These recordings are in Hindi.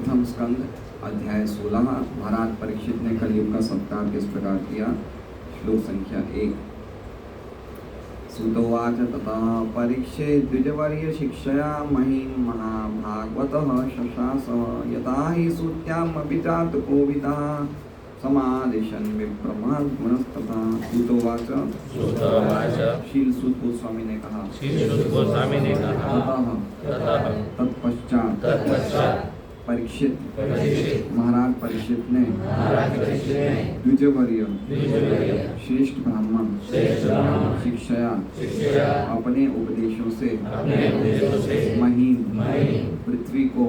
प्रथम स्कंद अध्याय 16। महाराज परीक्षित ने कलयुग का सत्कार किस प्रकार किया। श्लोक संख्या 1। सुतोवाच तथा परीक्षित द्विजवर्य शिक्षया महीम महाभागवतः शशास यथा हि सूत्याम अभिजात कोविदः समादिशन विप्रमहद्गुणस्तथा। सुतोवाच शील सूत गोस्वामी ने कहा तत्पश्चात परीक्षित महाराज परीक्षित ने द्विजवर्य श्रेष्ठ ब्राह्मण शिक्षया अपने उपदेशों से महीन पृथ्वी को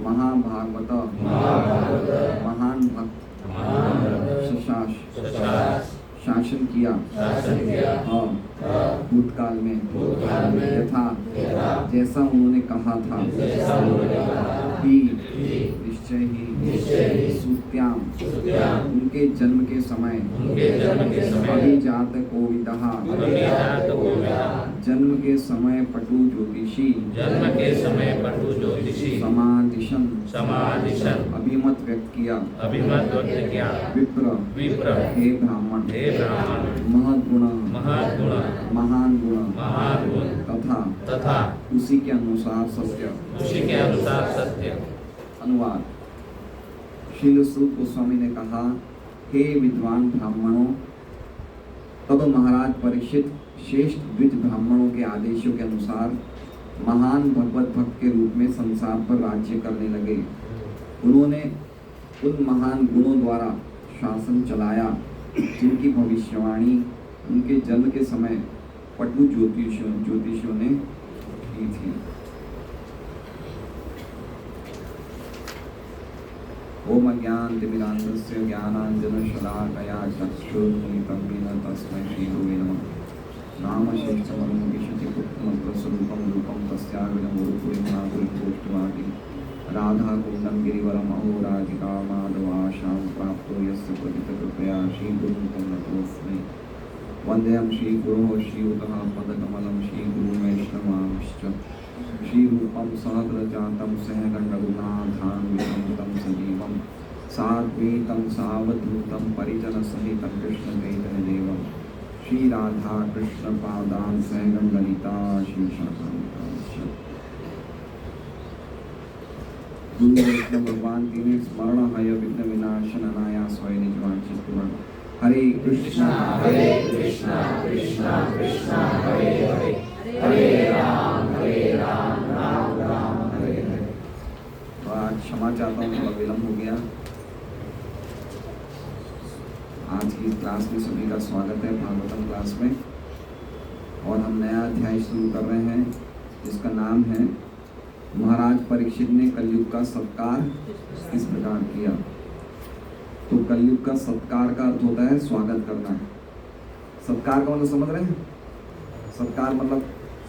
महाभागवत महान भक्त शासन किया भूतकाल में यथा जैसा उन्होंने कहा था निश्चय ही सूत्याम उनके जन्म के समय अभिजात कोविदः जन्म के समय पटु ज्योतिषी समादिशन अभिमत व्यक्त किया विप्र हे ब्राह्मण महद्गुण महान गुण तथा उसी के अनुसार सत्य। अनुवाद। शील सूत गोस्वामी ने कहा, हे विद्वान ब्राह्मणों, तब महाराज परीक्षित श्रेष्ठ द्विज ब्राह्मणों के आदेशों के अनुसार महान भगवत भक्त के रूप में संसार पर राज्य करने लगे। उन्होंने उन महान गुणों द्वारा शासन चलाया जिनकी भविष्यवाणी उनके जन्म के समय पटु ज्योतिषियों ने की थी। ओम अज्ञानतिमिरान्धस्य ज्ञानाञ्जनशलाकया चक्षुरुन्मीलितं येन तस्मै श्रीगुरवे नमः। नामशेषमनुमुखिशतिपुत्रमन्त्रस्वरूपं रूपं तस्याविनमूर्तिर्नागुरिगोष्ठवाटी राधाकुण्डं गिरिवरम् अहोराधिका माधवाशां प्राप्तो यस्य पतितकृपया श्रीगुरुं तं नतोऽस्मि। वन्देऽहं श्रीगुरोः श्रीयुतः पदकमलं श्रीगुरुवैष्णवांश्च श्रीरूपं सहस्रजातं सहगण्डगुणाधान्वितं सजीवं साद्वैतं सावधूतं परिजनसहितं कृष्णचैतन्यदेवं श्रीराधा कृष्णपादान् सहगणललिता श्रीशाखान्वितांश्च। गुरु भगवान तिने स्मरण हय विघ्न विनाशन अनायास होय निजवांछित पूर्ण। हरे कृष्णा कृष्णा कृष्णा हरे हरे हरे राम राम राम हरे हरे। तो आज क्षमा चाहता हूँ, थोड़ा विलम्ब हो गया। आज की क्लास में सभी का स्वागत है, भागवतम क्लास में। और हम नया अध्याय शुरू कर रहे हैं जिसका नाम है महाराज परीक्षित ने कलयुग का सत्कार किस प्रकार किया। तो कलयुग का सत्कार का अर्थ होता है स्वागत करना। सत्कार का मतलब समझ रहे हैं? सत्कार मतलब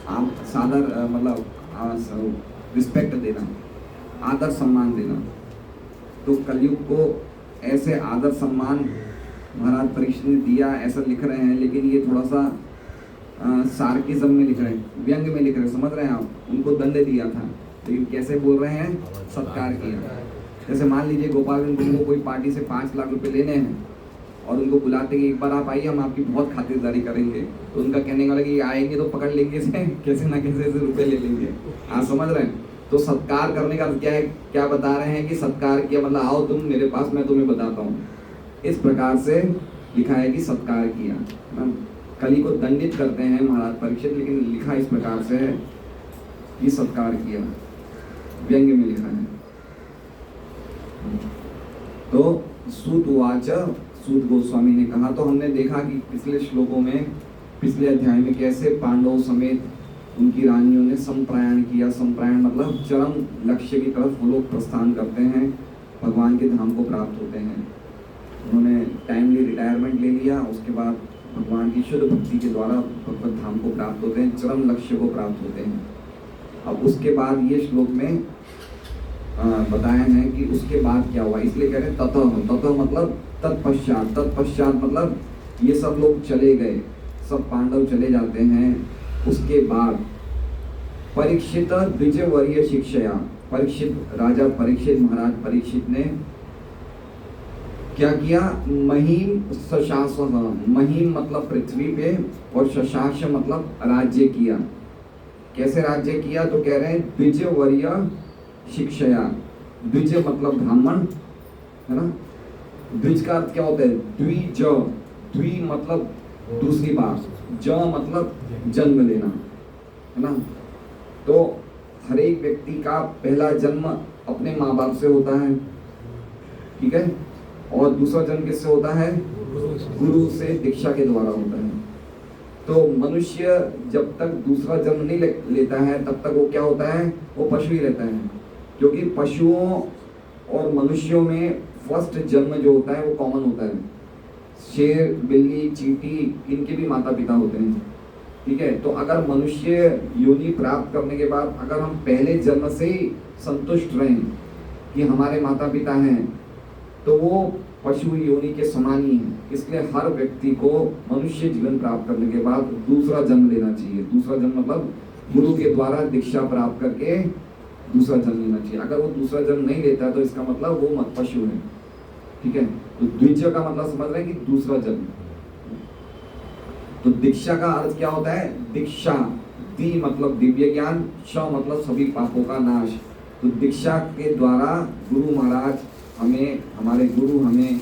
आप सादर मतलब रिस्पेक्ट देना, आदर सम्मान देना। तो कलयुग को ऐसे आदर सम्मान महाराज परीक्षित ने दिया, ऐसा लिख रहे हैं। लेकिन ये थोड़ा सा सार्किज्म में लिख रहे हैं, व्यंग में लिख रहे हैं, समझ रहे हैं आप? उनको दंड दिया था, लेकिन कैसे बोल रहे हैं? सत्कार किया। जैसे मान लीजिए गोपालगंज को कोई पार्टी से 5 लाख रुपए लेने हैं और उनको बुलाते कि एक बार आप आइए, हम आपकी बहुत खातिरदारी करेंगे। तो उनका कहने वाला कि आएंगे तो पकड़ लेंगे से कैसे ना कैसे से रुपए ले लेंगे। आप समझ रहे हैं? तो सत्कार करने का क्या है, क्या बता रहे हैं कि सत्कार किया मतलब आओ तुम मेरे पास, मैं तुम्हें बताता हूँ। इस प्रकार से लिखा है कि सत्कार किया। कली को दंडित करते हैं महाराज परीक्षित, लेकिन लिखा इस प्रकार से है कि सत्कार किया, व्यंग्य में लिखा है। तो सूतवाच, सूत गोस्वामी ने कहा, तो हमने देखा कि पिछले श्लोकों में, पिछले अध्याय में कैसे पांडवों समेत उनकी रानियों ने संप्रयाण किया। संप्रयाण मतलब चरम लक्ष्य की तरफ वो लोग प्रस्थान करते हैं, भगवान के धाम को प्राप्त होते हैं। उन्होंने टाइमली रिटायरमेंट ले लिया, उसके बाद भगवान की शुद्ध भक्ति के द्वारा भगवत धाम को प्राप्त होते हैं, चरम लक्ष्य को प्राप्त होते हैं। अब उसके बाद ये श्लोक में बताया है कि उसके बाद क्या हुआ, इसलिए कह रहे हैं ततः मतलब तत्पश्चात मतलब ये सब लोग चले गए, सब पांडव चले जाते हैं। उसके बाद परीक्षित द्विजवर्य शिक्षया, परीक्षित राजा परीक्षित महाराज परीक्षित ने क्या किया, महीम शशास, महीम मतलब पृथ्वी पे और शशास मतलब राज्य किया। कैसे राज्य किया, तो कह रहे हैं द्विजवर्य शिक्षया, द्विज मतलब ब्राह्मण है ना। द्विज का अर्थ क्या होता है, द्विज, द्वि मतलब दूसरी बार, ज मतलब जन्म लेना है ना। तो हर एक व्यक्ति का पहला जन्म अपने माँ बाप से होता है, ठीक है, और दूसरा जन्म किससे होता है, गुरु से, दीक्षा के द्वारा होता है। तो मनुष्य जब तक दूसरा जन्म नहीं लेता है तब तक वो क्या होता है, वो पशु ही रहता है, क्योंकि पशुओं और मनुष्यों में फर्स्ट जन्म जो होता है वो कॉमन होता है। शेर, बिल्ली, चींटी, इनके भी माता पिता होते हैं, ठीक है। तो अगर मनुष्य योनि प्राप्त करने के बाद अगर हम पहले जन्म से ही संतुष्ट रहें कि हमारे माता पिता हैं, तो वो पशु योनि के समान ही है। इसलिए हर व्यक्ति को मनुष्य जीवन प्राप्त करने के बाद दूसरा जन्म लेना चाहिए। दूसरा जन्म मतलब गुरु के द्वारा दीक्षा प्राप्त करके दूसरा जन्म लेना चाहिए। अगर वो दूसरा जन्म नहीं लेता तो इसका मतलब वो मत पशु है, ठीक है। तो द्विज का मतलब समझ रहे हैं कि दूसरा जन्म। तो दीक्षा का अर्थ क्या होता है, दीक्षा, दी मतलब दिव्य ज्ञान, श मतलब सभी पापों का नाश। तो दीक्षा के द्वारा गुरु महाराज हमें, हमारे गुरु हमें,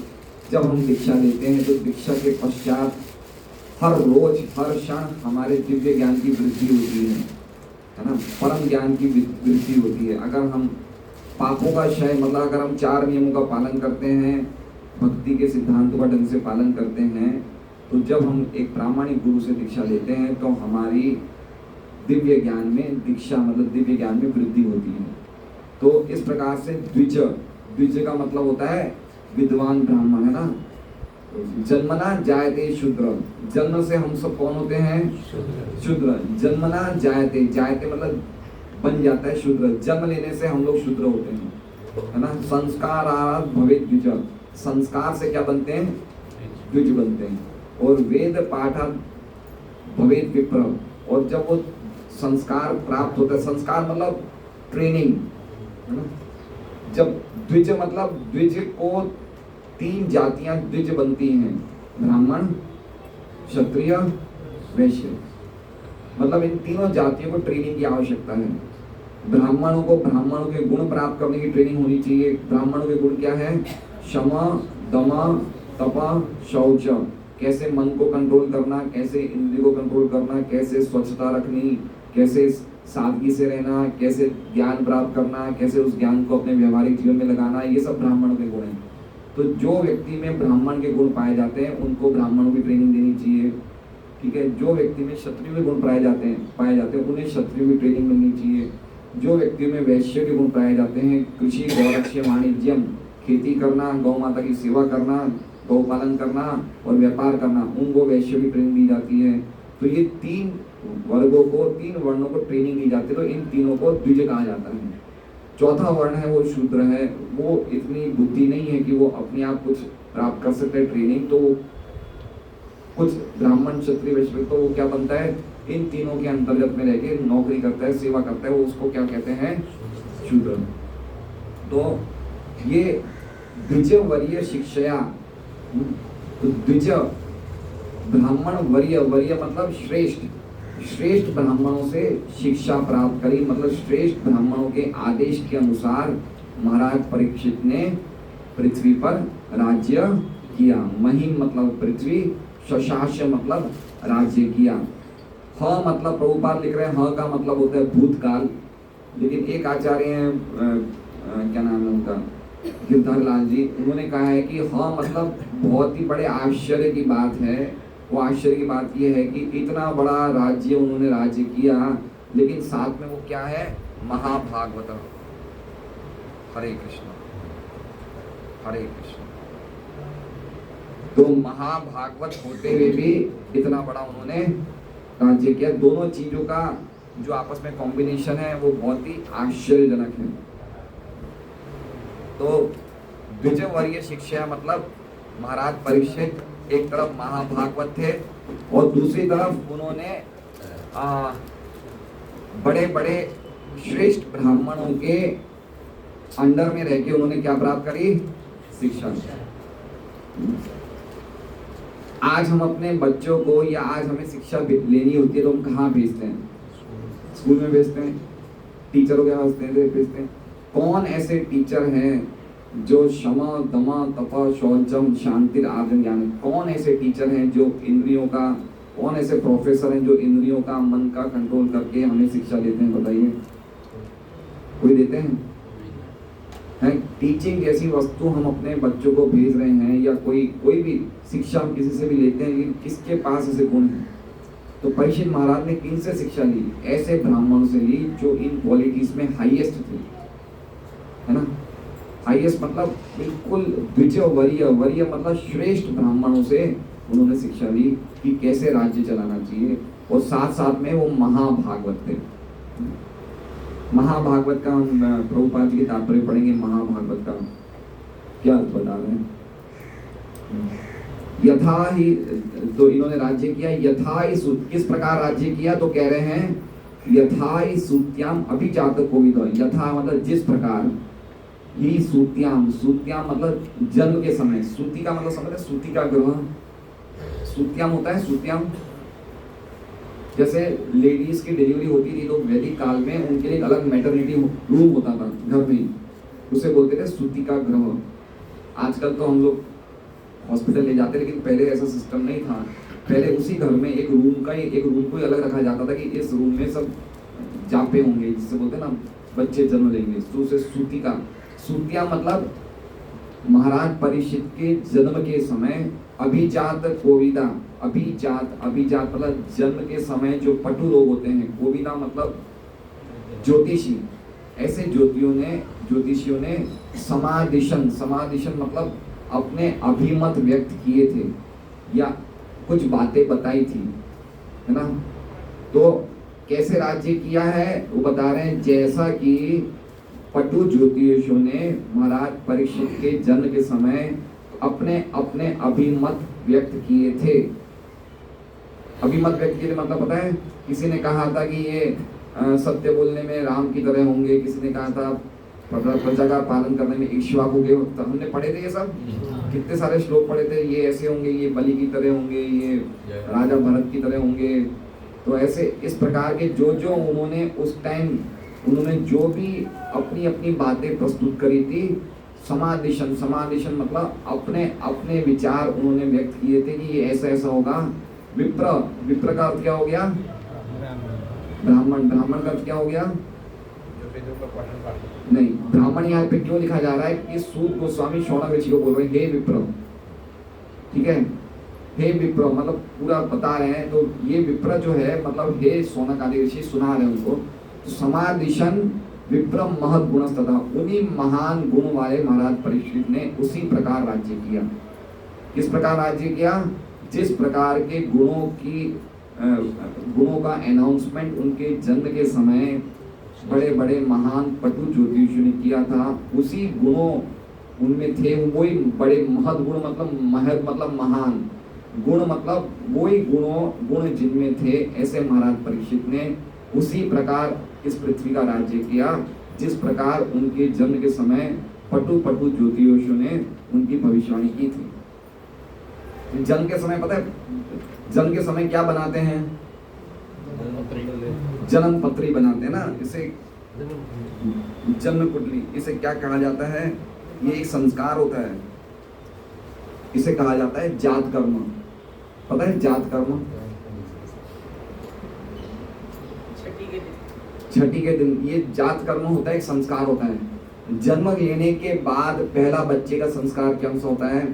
जब हम दीक्षा लेते हैं तो दीक्षा के पश्चात हर रोज हर क्षण हमारे दिव्य ज्ञान की वृद्धि होती है ना, परम ज्ञान की वृद्धि होती है। अगर हम पापों का क्षय मतलब अगर हम 4 नियमों का पालन करते हैं, भक्ति के सिद्धांतों का ढंग से पालन करते हैं, तो जब हम एक प्रामाणिक गुरु से दीक्षा लेते हैं तो हमारी दिव्य ज्ञान में, दीक्षा मतलब दिव्य ज्ञान में वृद्धि होती है। तो इस प्रकार से द्विज, द्विज का मतलब होता है विद्वान ब्राह्मण, है ना। जन्मना जायते शूद्र, जन्म से हम सब कौन होते हैं, शूद्र। जन्मना जायते, जायते मतलब बन जाता है शूद्र, जन्म लेने से हम लोग शूद्र होते हैं, है ना। संस्कार भवेत द्विज, संस्कार से क्या बनते हैं, द्विज बनते हैं। और वेद पाठा भवेत विप्र, और जब वो संस्कार प्राप्त होता है, संस्कार मतलब ट्रेनिंग, है ना। जब द्विज मतलब द्विज को 3 जातियां द्विज बनती हैं, ब्राह्मण, क्षत्रिय, वैश्य। मतलब इन तीनों जातियों को ट्रेनिंग की आवश्यकता है। ब्राह्मणों को ब्राह्मणों के गुण प्राप्त करने की ट्रेनिंग होनी चाहिए। ब्राह्मणों के गुण क्या है, क्षमा, दमा, तपा, शौच, कैसे मन को कंट्रोल करना, कैसे इंद्रिय को कंट्रोल करना, कैसे स्वच्छता रखनी, कैसे सादगी से रहना, कैसे ज्ञान प्राप्त करना, कैसे उस ज्ञान को अपने व्यवहारिक जीवन में लगाना, ये सब ब्राह्मणों के गुण हैं। तो जो व्यक्ति में ब्राह्मण के गुण पाए जाते हैं उनको ब्राह्मणों की ट्रेनिंग देनी चाहिए, ठीक है। जो व्यक्ति में क्षत्रिय के गुण पाए जाते हैं उन्हें क्षत्रिय की ट्रेनिंग मिलनी चाहिए। जो व्यक्ति में वैश्य के गुण पाए जाते हैं, कृषि, गौरक्ष्य, वाणिज्यम, खेती करना, गौ माता की सेवा करना, गौ पालन करना और व्यापार करना, उनको वैश्य की ट्रेनिंग दी जाती है। तो ये 3 वर्गों को, 3 वर्णों को ट्रेनिंग दी जाती है। तो इन तीनों को द्विज कहा जाता है। चौथा वर्ण है वो शूद्र है, वो इतनी बुद्धि नहीं है कि वो अपने आप कुछ प्राप्त कर सकते हैं ट्रेनिंग, तो कुछ ब्राह्मण, क्षत्रिय, वैश्य, तो वो क्या बनता है, इन तीनों के अंतर्गत में रह के नौकरी करता है, सेवा करता है, वो उसको क्या कहते हैं, शूद्र। तो ये द्विजवर्य शिक्षया, तो द्विज ब्राह्मण, वर्य, वर्य मतलब श्रेष्ठ, श्रेष्ठ ब्राह्मणों से शिक्षा प्राप्त करी, मतलब श्रेष्ठ ब्राह्मणों के आदेश के अनुसार महाराज परीक्षित ने पृथ्वी पर राज्य किया। महिम मतलब पृथ्वी, शशास्य मतलब राज्य किया। ह मतलब प्रभुपाद लिख रहे हैं, ह का मतलब होता है भूतकाल, लेकिन एक आचार्य हैं, क्या नाम है उनका, गिरधर लाल जी, उन्होंने कहा है कि ह मतलब बहुत ही बड़े आश्चर्य की बात है। वो आश्चर्य की बात ये है कि इतना बड़ा राज्य उन्होंने राज्य किया, लेकिन साथ में वो क्या है, महाभागवत। हरे कृष्ण, हरे कृष्ण। तो महाभागवत होते हुए भी इतना बड़ा उन्होंने राज्य किया। दोनों चीजों का जो आपस में कॉम्बिनेशन है वो बहुत ही आश्चर्यजनक है। तो द्विजवर्य शिक्षा मतलब महाराज परीक्षित एक तरफ महाभागवत थे और दूसरी तरफ उन्होंने बड़े बड़े श्रेष्ठ ब्राह्मणों के अंडर में रह के उन्होंने क्या प्राप्त करी? शिक्षा। आज हम अपने बच्चों को या आज हमें शिक्षा लेनी होती है तो हम कहाँ भेजते हैं? स्कूल में भेजते हैं, टीचरों के पास भेजते हैं। कौन ऐसे टीचर हैं जो क्षमा दमा तपा शौचम शांति आदि ज्ञान, कौन ऐसे टीचर हैं जो इंद्रियों का, कौन ऐसे प्रोफेसर हैं जो इंद्रियों का मन का कंट्रोल करके हमें शिक्षा देते हैं? बताइए, कोई देते हैं? टीचिंग जैसी वस्तु हम अपने बच्चों को भेज रहे हैं या कोई भी शिक्षा हम किसी से भी लेते हैं, लेकिन किसके पास ऐसे गुण है? तो परीक्षित महाराज ने किन से शिक्षा ली? ऐसे ब्राह्मणों से ली जो इन क्वालिटीज में हाईएस्ट थे, है ना। हाईएस्ट मतलब बिल्कुल द्वितीय वरीय, वरीय मतलब श्रेष्ठ ब्राह्मणों से उन्होंने शिक्षा ली कि कैसे राज्य चलाना चाहिए। और साथ साथ में वो महाभागवत थे। महाभागवत का हम प्रभुपाद जी के तात्पर्य पढ़ेंगे। महाभागवत का क्या अर्थ बता रहे हैं? यथा ही तो इन्होंने राज्य किया, यथा ही किस प्रकार राज्य किया? तो कह रहे हैं यथा ही सूत्याम अभिजात कोविद। यथा मतलब जिस प्रकार, ही सूत्याम, सूत्याम मतलब जन्म के समय, सूती का मतलब समझते, सूती का ग्रह सूत्याम होता है। सूत्याम जैसे लेडीज की डिलीवरी होती थी तो वैदिक काल में उनके लिए एक अलग मैटरनिटी रूम होता था घर में, उसे बोलते थे सूती का ग्रह। आजकल तो हम लोग हॉस्पिटल ले जाते, लेकिन पहले ऐसा सिस्टम नहीं था। पहले उसी घर में एक रूम को ही अलग रखा जाता था कि इस रूम में सब जापे होंगे, जिससे बोलते ना बच्चे जन्म लेंगे, तो उसे सूती का, सूतिया मतलब महाराज परीक्षित के जन्म के समय अभिजात कोविदा, अभिजात मतलब जन्म के समय जो पटु रोग होते हैं, कोविदा मतलब ज्योतिषी, ऐसे ज्योतिषियों ने समादिशन मतलब अपने अभिमत व्यक्त किए थे या कुछ बातें बताई थी, है ना। तो कैसे राज्य किया है वो बता रहे हैं, जैसा कि पटु ज्योतिषियों ने महाराज परीक्षित के जन्म के समय अपने अपने अभिमत व्यक्त किए थे। अभिमत व्यक्त किए थे मतलब पता है, किसी ने कहा था कि ये सत्य बोलने में राम की तरह होंगे, किसी ने कहा था प्रजा का पालन करने में इक्ष्वाकु के, हमने पढ़े थे ये सब, कितने सारे श्लोक पढ़े थे, ये ऐसे होंगे, ये बलि की तरह होंगे, ये राजा भरत की तरह होंगे। तो ऐसे इस प्रकार के जो उन्होंने उस टाइम उन्होंने जो भी अपनी अपनी बातें प्रस्तुत करी थी, समादिशन मतलब अपने अपने विचार उन्होंने व्यक्त किए थे कि ये ऐसा ऐसा होगा। विप्र का अर्थ क्या हो गया? ब्राह्मण का अर्थ क्या हो गया? नहीं, ब्राह्मण यहाँ पे क्यों लिखा जा रहा है कि सूत गोस्वामी शौनक ऋषि को बोल रहे हैं हे विप्र, ठीक है, हे विप्र मतलब पूरा बता रहे हैं। तो ये विप्र जो है मतलब हे शौनक आदि ऋषि सुना रहे हैं उनको। तो समादिशन विप्रम महत गुण तथा, उन्हीं महान गुण वाले महाराज परीक्षित ने उसी प्रकार राज्य किया। किस प्रकार राज्य किया? जिस प्रकार के गुणों का अनाउंसमेंट उनके जन्म के समय बड़े बड़े महान पटु ज्योतिषियों ने किया था, उसी गुणों उनमें थे, वही बड़े महत गुण मतलब महत मतलब महान, गुण मतलब वही गुण जिनमें थे, ऐसे महाराज परीक्षित ने उसी प्रकार इस पृथ्वी का राज्य किया जिस प्रकार उनके जन्म के समय पटु ज्योतिषियों ने उनकी भविष्यवाणी की थी। जन्म के समय पता है, जन्म के समय क्या बनाते हैं? जन्म पत्री बनाते हैं ना, इसे जन्म कुंडली, इसे क्या कहा जाता है? ये एक संस्कार होता है, इसे कहा जाता है जात कर्म। पता है जात कर्म? छठी के दिन ये जात कर्म होता है, एक संस्कार होता है। जन्म लेने के बाद पहला बच्चे का संस्कार क्या होता है?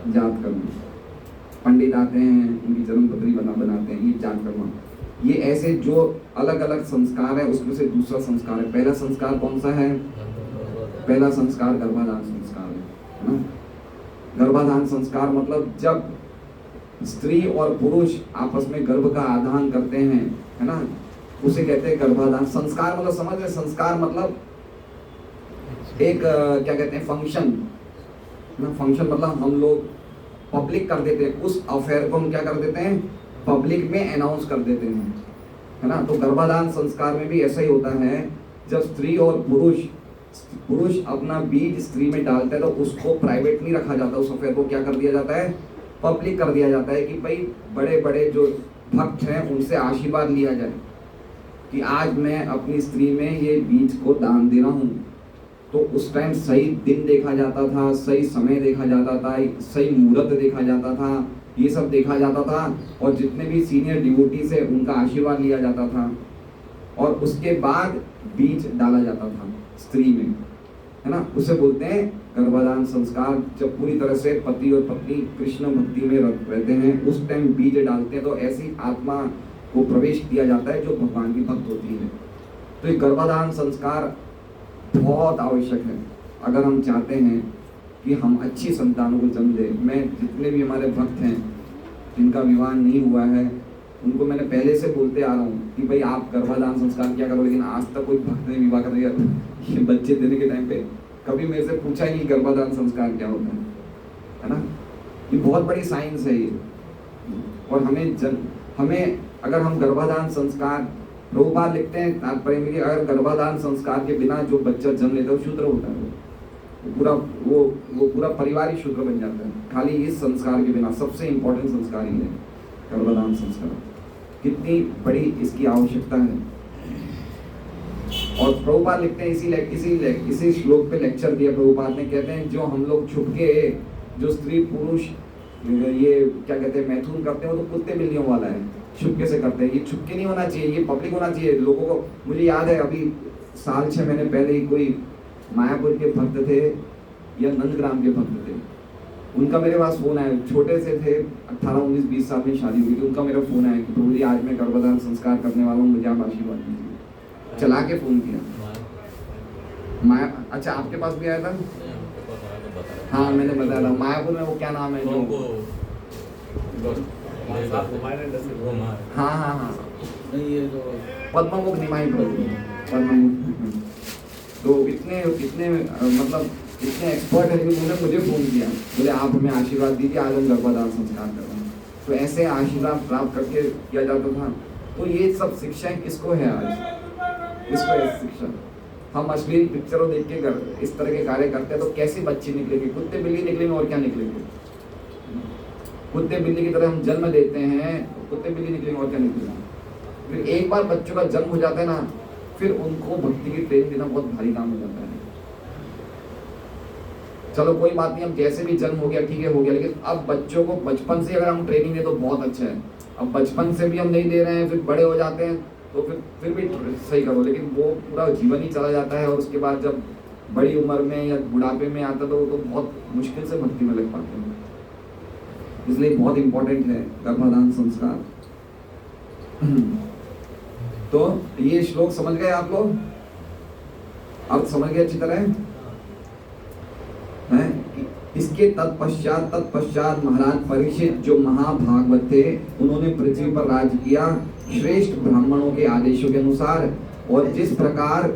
जात कर्म। पंडित आते हैं, उनकी जन्म पत्री बनाते हैं, ये जात कर्म। ये ऐसे जो अलग अलग संस्कार है उसमें से दूसरा संस्कार है। पहला संस्कार कौन सा है? पहला संस्कार गर्भाधान संस्कार है ना। गर्भाधान संस्कार मतलब जब स्त्री और पुरुष आपस में गर्भ का आधान करते हैं, है ना, उसे कहते हैं गर्भाधान संस्कार। मतलब समझ रहे, संस्कार मतलब एक क्या कहते हैं फंक्शन ना। फंक्शन मतलब हम लोग पब्लिक कर देते हैं उस अफेयर को, हम क्या कर देते हैं? पब्लिक में अनाउंस कर देते हैं, है ना। तो गर्भाधान संस्कार में भी ऐसा ही होता है, जब स्त्री और पुरुष अपना बीज स्त्री में डालता है तो उसको प्राइवेट नहीं रखा जाता, उस अफेयर को क्या कर दिया जाता है, पब्लिक कर दिया जाता है कि भाई बड़े बड़े जो भक्त हैं उनसे आशीर्वाद लिया जाए कि आज मैं अपनी स्त्री में ये बीज को दान दे रहा हूँ। तो उस टाइम सही दिन देखा जाता था, सही समय देखा जाता था, सही मुहूर्त देखा जाता था, ये सब देखा जाता था, और जितने भी सीनियर डिवोटीज है उनका आशीर्वाद लिया जाता था, और उसके बाद बीज डाला जाता था स्त्री में, है ना। उसे बोलते हैं गर्भाधान संस्कार। जब पूरी तरह से पति और पत्नी कृष्ण भक्ति में रहते हैं उस टाइम बीज डालते हैं, तो ऐसी आत्मा को प्रवेश दिया जाता है जो भगवान की भक्त होती है। तो ये गर्भाधान संस्कार बहुत आवश्यक है अगर हम चाहते हैं कि हम अच्छी संतानों को जन्म दें। मैं जितने भी हमारे भक्त हैं जिनका विवाह नहीं हुआ है उनको मैंने पहले से बोलते आ रहा हूँ कि भाई आप गर्भाधान संस्कार क्या करो, लेकिन आज तक कोई भक्त ने विवाह कर दिया ये बच्चे देने के टाइम पे कभी मेरे से पूछा ही नहीं गर्भाधान संस्कार क्या होता है ना। ये बहुत बड़ी साइंस है ये। और हमें अगर हम गर्भाधान संस्कार, प्रभुपाद लिखते हैं तात्पर्य में कि अगर गर्भाधान संस्कार के बिना जो बच्चा जन्म लेता है वो शूद्र होता है, वो पूरा परिवार ही शूद्र बन जाता है। खाली इस संस्कार के बिना, सबसे इंपॉर्टेंट संस्कार ही है गर्भाधान संस्कार। कितनी बड़ी इसकी आवश्यकता है। और प्रभुपाद लिखते हैं इसी श्लोक पे लेक्चर दिया प्रभुपाद ने, कहते हैं जो हम लोग छुपके जो स्त्री पुरुष ये क्या कहते हैं मैथुन करते हैं वो तो कुत्ते बिल्लियों वाला है, छुपके से करते हैं। ये छुपके नहीं होना चाहिए, ये पब्लिक होना चाहिए लोगों को। मुझे याद है अभी 6 महीने पहले ही कोई मायापुर के भक्त थे या नंदग्राम के भक्त थे, उनका मेरे पास फोन आया, छोटे से थे 18, 19, 20 साल में शादी हुई थी, उनका मेरा फोन आया कि प्रभु जी आज मैं गर्भाधान संस्कार करने वाला हूँ, मुझे आप आशीर्वाद दीजिए। चला के फोन किया माया। अच्छा आपके पास भी आया था? हाँ मैंने बताया था मायापुर में, वो क्या नाम है जो हाँ ये जो पद्ममुख निमाई प्रभु, पद्ममुख। तो इतने मतलब इतने एक्सपर्ट है कि उन्होंने मुझे फ़ोन किया, बोले आप हमें आशीर्वाद दीजिए, आज हम गर्भाधान संस्कार कर रहे हैं। तो ऐसे आशीर्वाद प्राप्त करके किया जाता था। तो ये सब शिक्षाएं किसको है आज, किसको है शिक्षा? हम अश्लील पिक्चरों देख के इस तरह के कार्य करते हैं तो कैसे बच्चे निकलेंगे? कुत्ते बिल्ली निकलेंगे और क्या निकलेंगे? कुत्ते बिल्ली की तरह हम जन्म देते हैं, कुत्ते बिल्ली निकलेंगे और क्या निकलेंगे? फिर एक बार बच्चों का जन्म हो जाता है ना, फिर उनको भक्ति की ट्रेनिंग देना बहुत भारी काम हो जाता है। चलो कोई बात नहीं, अब जैसे भी जन्म हो गया ठीक है, हो गया, लेकिन अब बच्चों को बचपन से अगर हम ट्रेनिंग दें तो बहुत अच्छा है। अब बचपन से भी हम नहीं दे रहे हैं, फिर बड़े हो जाते हैं तो फिर भी सही करो, लेकिन वो पूरा जीवन ही चला जाता है। और उसके बाद जब बड़ी उम्र में या बुढ़ापे में आता तो बहुत मुश्किल से भक्ति में लग पाते हैं। इसलिए बहुत इंपॉर्टेंट है गर्भाधान संस्कार। तो ये श्लोक समझ गए आप लोग? अर्थ समझ गए अच्छी तरह है? इसके तत्पश्चात महाराज परीक्षित जो महाभागवत थे उन्होंने पृथ्वी पर राज्य किया श्रेष्ठ ब्राह्मणों के आदेशों के अनुसार। और जिस प्रकार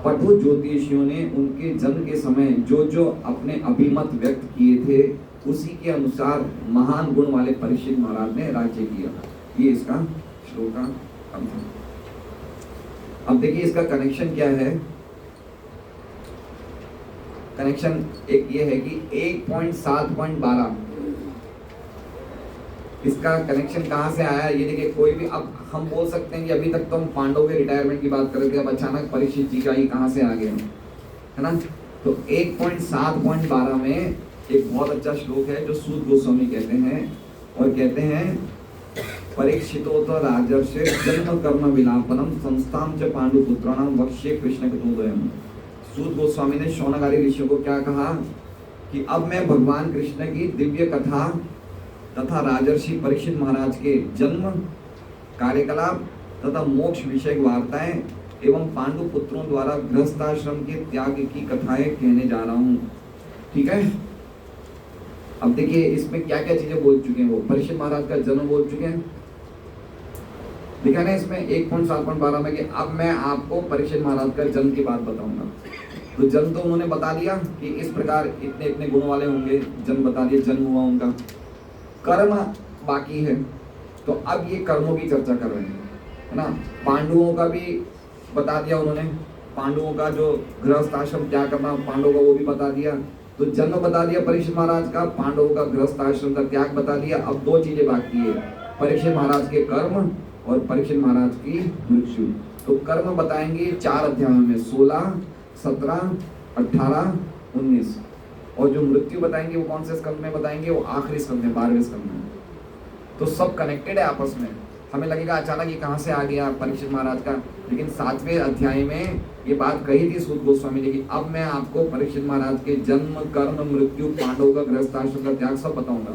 पटु ज्योतिषियों ने उनके जन्म के समय जो अपने अभिमत व्यक्त किए थे उसी के अनुसार महान गुण वाले परीक्षित महाराज ने राज्य किया। ये इसका श्लोक का अर्थ है। अब देखिए इसका कनेक्शन क्या है। कनेक्शन एक ये है कि 1.7.12 इसका कनेक्शन कहाँ से आया ये देखिए। कोई भी, अब हम बोल सकते हैं कि अभी तक तो हम पांडव के रिटायरमेंट की बात कर रहे थे, अब अचानक परीक्षित जी का ही कहाँ से आ गया, है ना। तो 1.7.12 में एक बहुत अच्छा श्लोक है जो सूत गोस्वामी कहते हैं, और कहते हैं परीक्षितो तो राजर्षे जन्म कर्म विलापनम संस्थाम च पांडुपुत्राणाम वक्ष्ये कृष्ण कतोदयम्। सूत गोस्वामी ने शौनकादि ऋषियों को क्या कहा कि अब मैं भगवान कृष्ण की दिव्य कथा तथा राजर्षि परीक्षित महाराज के जन्म, कार्यकलाप तथा मोक्ष विषय वार्ताएं एवं पांडु पुत्रों द्वारा गृहस्थाश्रम के त्याग की कथाएं कहने जा रहा हूँ। ठीक है, अब देखिए इसमें क्या क्या चीजें बोल चुके हैं। वो परीक्षित महाराज का जन्म बोल चुके हैं, लिखा है इसमें 1.7.12 में कि अब मैं आपको परीक्षित महाराज का जन्म की बात बताऊंगा। तो जन्म तो उन्होंने बता दिया कि इस प्रकार इतने इतने गुण वाले होंगे, जन्म बता दिया, जन्म हुआ उनका। कर्म बाकी है, तो अब ये कर्मों की चर्चा कर रहे हैं। है ना। पांडवों का भी बता दिया उन्होंने, पांडवों का जो गृहस्थ आश्रम क्या करना पांडवों का वो भी बता दिया। तो जन्म बता दिया परीक्षित महाराज का, पांडवों का गृहस्थ आश्रम का त्याग बता दिया। अब दो चीजें बाकी है, परीक्षित महाराज के कर्म और परीक्षित महाराज की मृत्यु। तो कर्म बताएंगे 4 अध्यायों में, 16, 17, 18, 19। और जो मृत्यु बताएंगे वो कौन से स्कंद में बताएंगे, वो आखिरी स्कंद में, 12वें स्कंद में। तो सब कनेक्टेड है आपस में। हमें लगेगा अचानक ये कहाँ से आ गया परीक्षित महाराज का, लेकिन 7वें अध्याय में ये बात कही थी सूत गोस्वामी जी की। अब मैं आपको परीक्षित महाराज के जन्म, कर्म, मृत्यु, पांडवों का गृहस्थ आश्रम का त्याग सब बताऊंगा।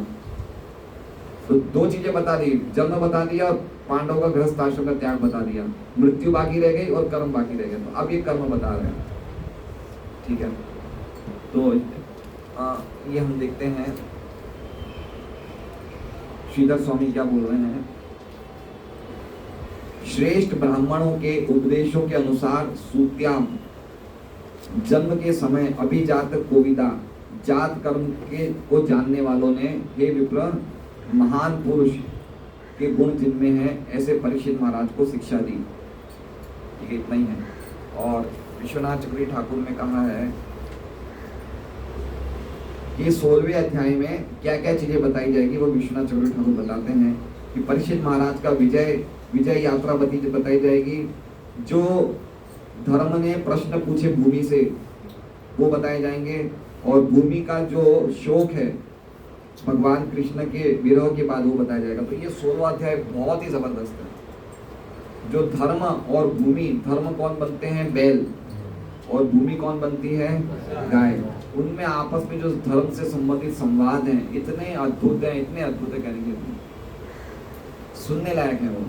तो 2 चीजें बता दी, जन्म बता दिया, पांडवों का गृहस्थ आश्रम का त्याग बता दिया, मृत्यु बाकी रह गई और कर्म बाकी रह गए। तो अब ये कर्म बता रहे हैं, ठीक है। तो ये हम देखते हैं श्रीधर स्वामी क्या बोल रहे हैं। श्रेष्ठ ब्राह्मणों के उपदेशों के अनुसार सूत्याम जन्म के समय अभिजात कोविदा जात कर्म के को जानने वालों ने हे विप्र महान पुरुष के गुण जिनमें है ऐसे परीक्षित महाराज को शिक्षा दी। ठीक है, इतना ही है। और विश्वनाथ चक्रवर्ती ठाकुर ने कहा है कि 16वें अध्याय में क्या क्या चीजें बताई जाएगी वो विश्वनाथ चक्रवर्ती ठाकुर बताते हैं कि परीक्षित महाराज का विजय यात्रा बताई जाएगी। जो धर्म ने प्रश्न पूछे भूमि से वो बताए जाएंगे, और भूमि का जो शोक है भगवान कृष्ण के विरह के बाद वो बताया जाएगा। तो ये 16वां अध्याय बहुत ही जबरदस्त है। जो धर्म और भूमि, धर्म कौन बनते हैं, बैल, और भूमि कौन बनती है, गाय। उनमें आपस में जो धर्म से संबंधित संवाद हैं इतने अद्भुत हैं, इतने अद्भुत है कहने के लिए, सुनने लायक है वो।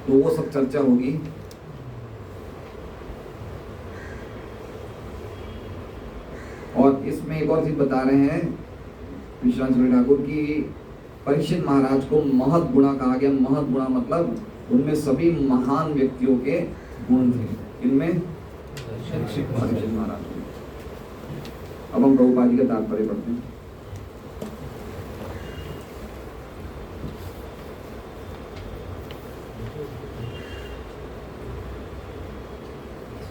तो वो सब चर्चा होगी। और इसमें एक और चीज बता रहे हैं विश्वनाथ चक्रवर्ती ठाकुर की परीक्षित महाराज को महत गुणा कहा गया। महत गुणा मतलब उनमें सभी महान व्यक्तियों के गुण थे। इनमें परीक्षित महाराज। अब हम प्रभुपाद जी का तात्पर्य पढ़ते हैं।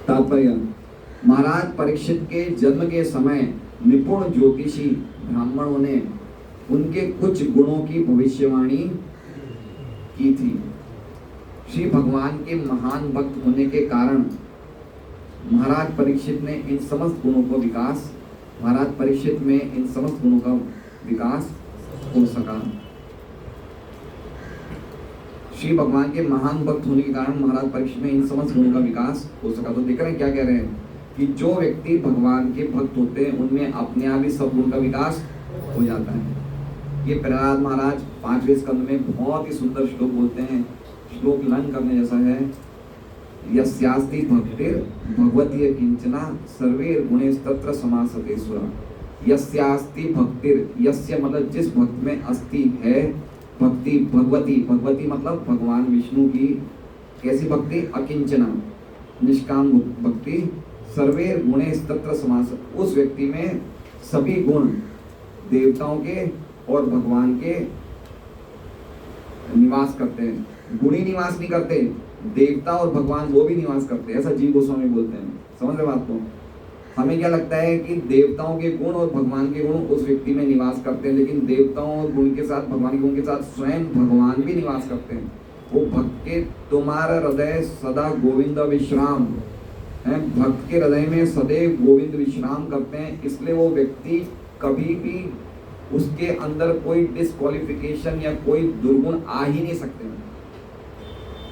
तात्पर्य, महाराज परीक्षित के जन्म के समय निपुण ज्योतिषी ब्राह्मणों ने उनके कुछ गुणों की भविष्यवाणी की थी। श्री भगवान के महान भक्त होने के कारण महाराज परीक्षित में इन समस्त गुणों का विकास हो सका। श्री भगवान के महान भक्त होने के कारण महाराज परीक्षित में इन समस्त गुणों का विकास हो सका। तो देख रहे हैं क्या कह रहे हैं कि जो व्यक्ति भगवान के भक्त होते हैं उनमें अपने आप ही सब गुण का विकास हो जाता है। ये प्रहलाद महाराज 5वें स्कंद में बहुत ही सुंदर श्लोक बोलते हैं। श्लोक लर्न करने जैसा है। यस्यास्ति भक्तिर् भगवती किंचना सर्वे गुणेस्तत्र समासते सुरा। यस्यास्ति भक्तिर्, यस्य मतलब जिस भक्त में अस्ति है भक्ति, भगवती, भगवती मतलब भगवान विष्णु की कैसी भक्ति, अकिंचना निष्काम भक्ति, सर्वे गुणेस्तत्र समास, उस व्यक्ति में सभी गुण देवताओं के और भगवान के निवास करते हैं। गुणी निवास नहीं करते, देवता और भगवान वो भी निवास करते हैं, ऐसा जीव गोस्वामी बोलते हैं। समझ रहे बात को? हमें क्या लगता है कि देवताओं के गुण और भगवान के गुण उस व्यक्ति में निवास करते हैं, लेकिन देवताओं और गुण के साथ भगवान के गुण के साथ स्वयं भगवान भी निवास करते हैं। वो भक्त के तुम्हारा हृदय सदा गोविंद विश्राम है, भक्त के हृदय में सदैव गोविंद विश्राम करते हैं। इसलिए वो व्यक्ति कभी भी उसके अंदर कोई डिस्क्वालिफिकेशन या कोई दुर्गुण आ ही नहीं सकते।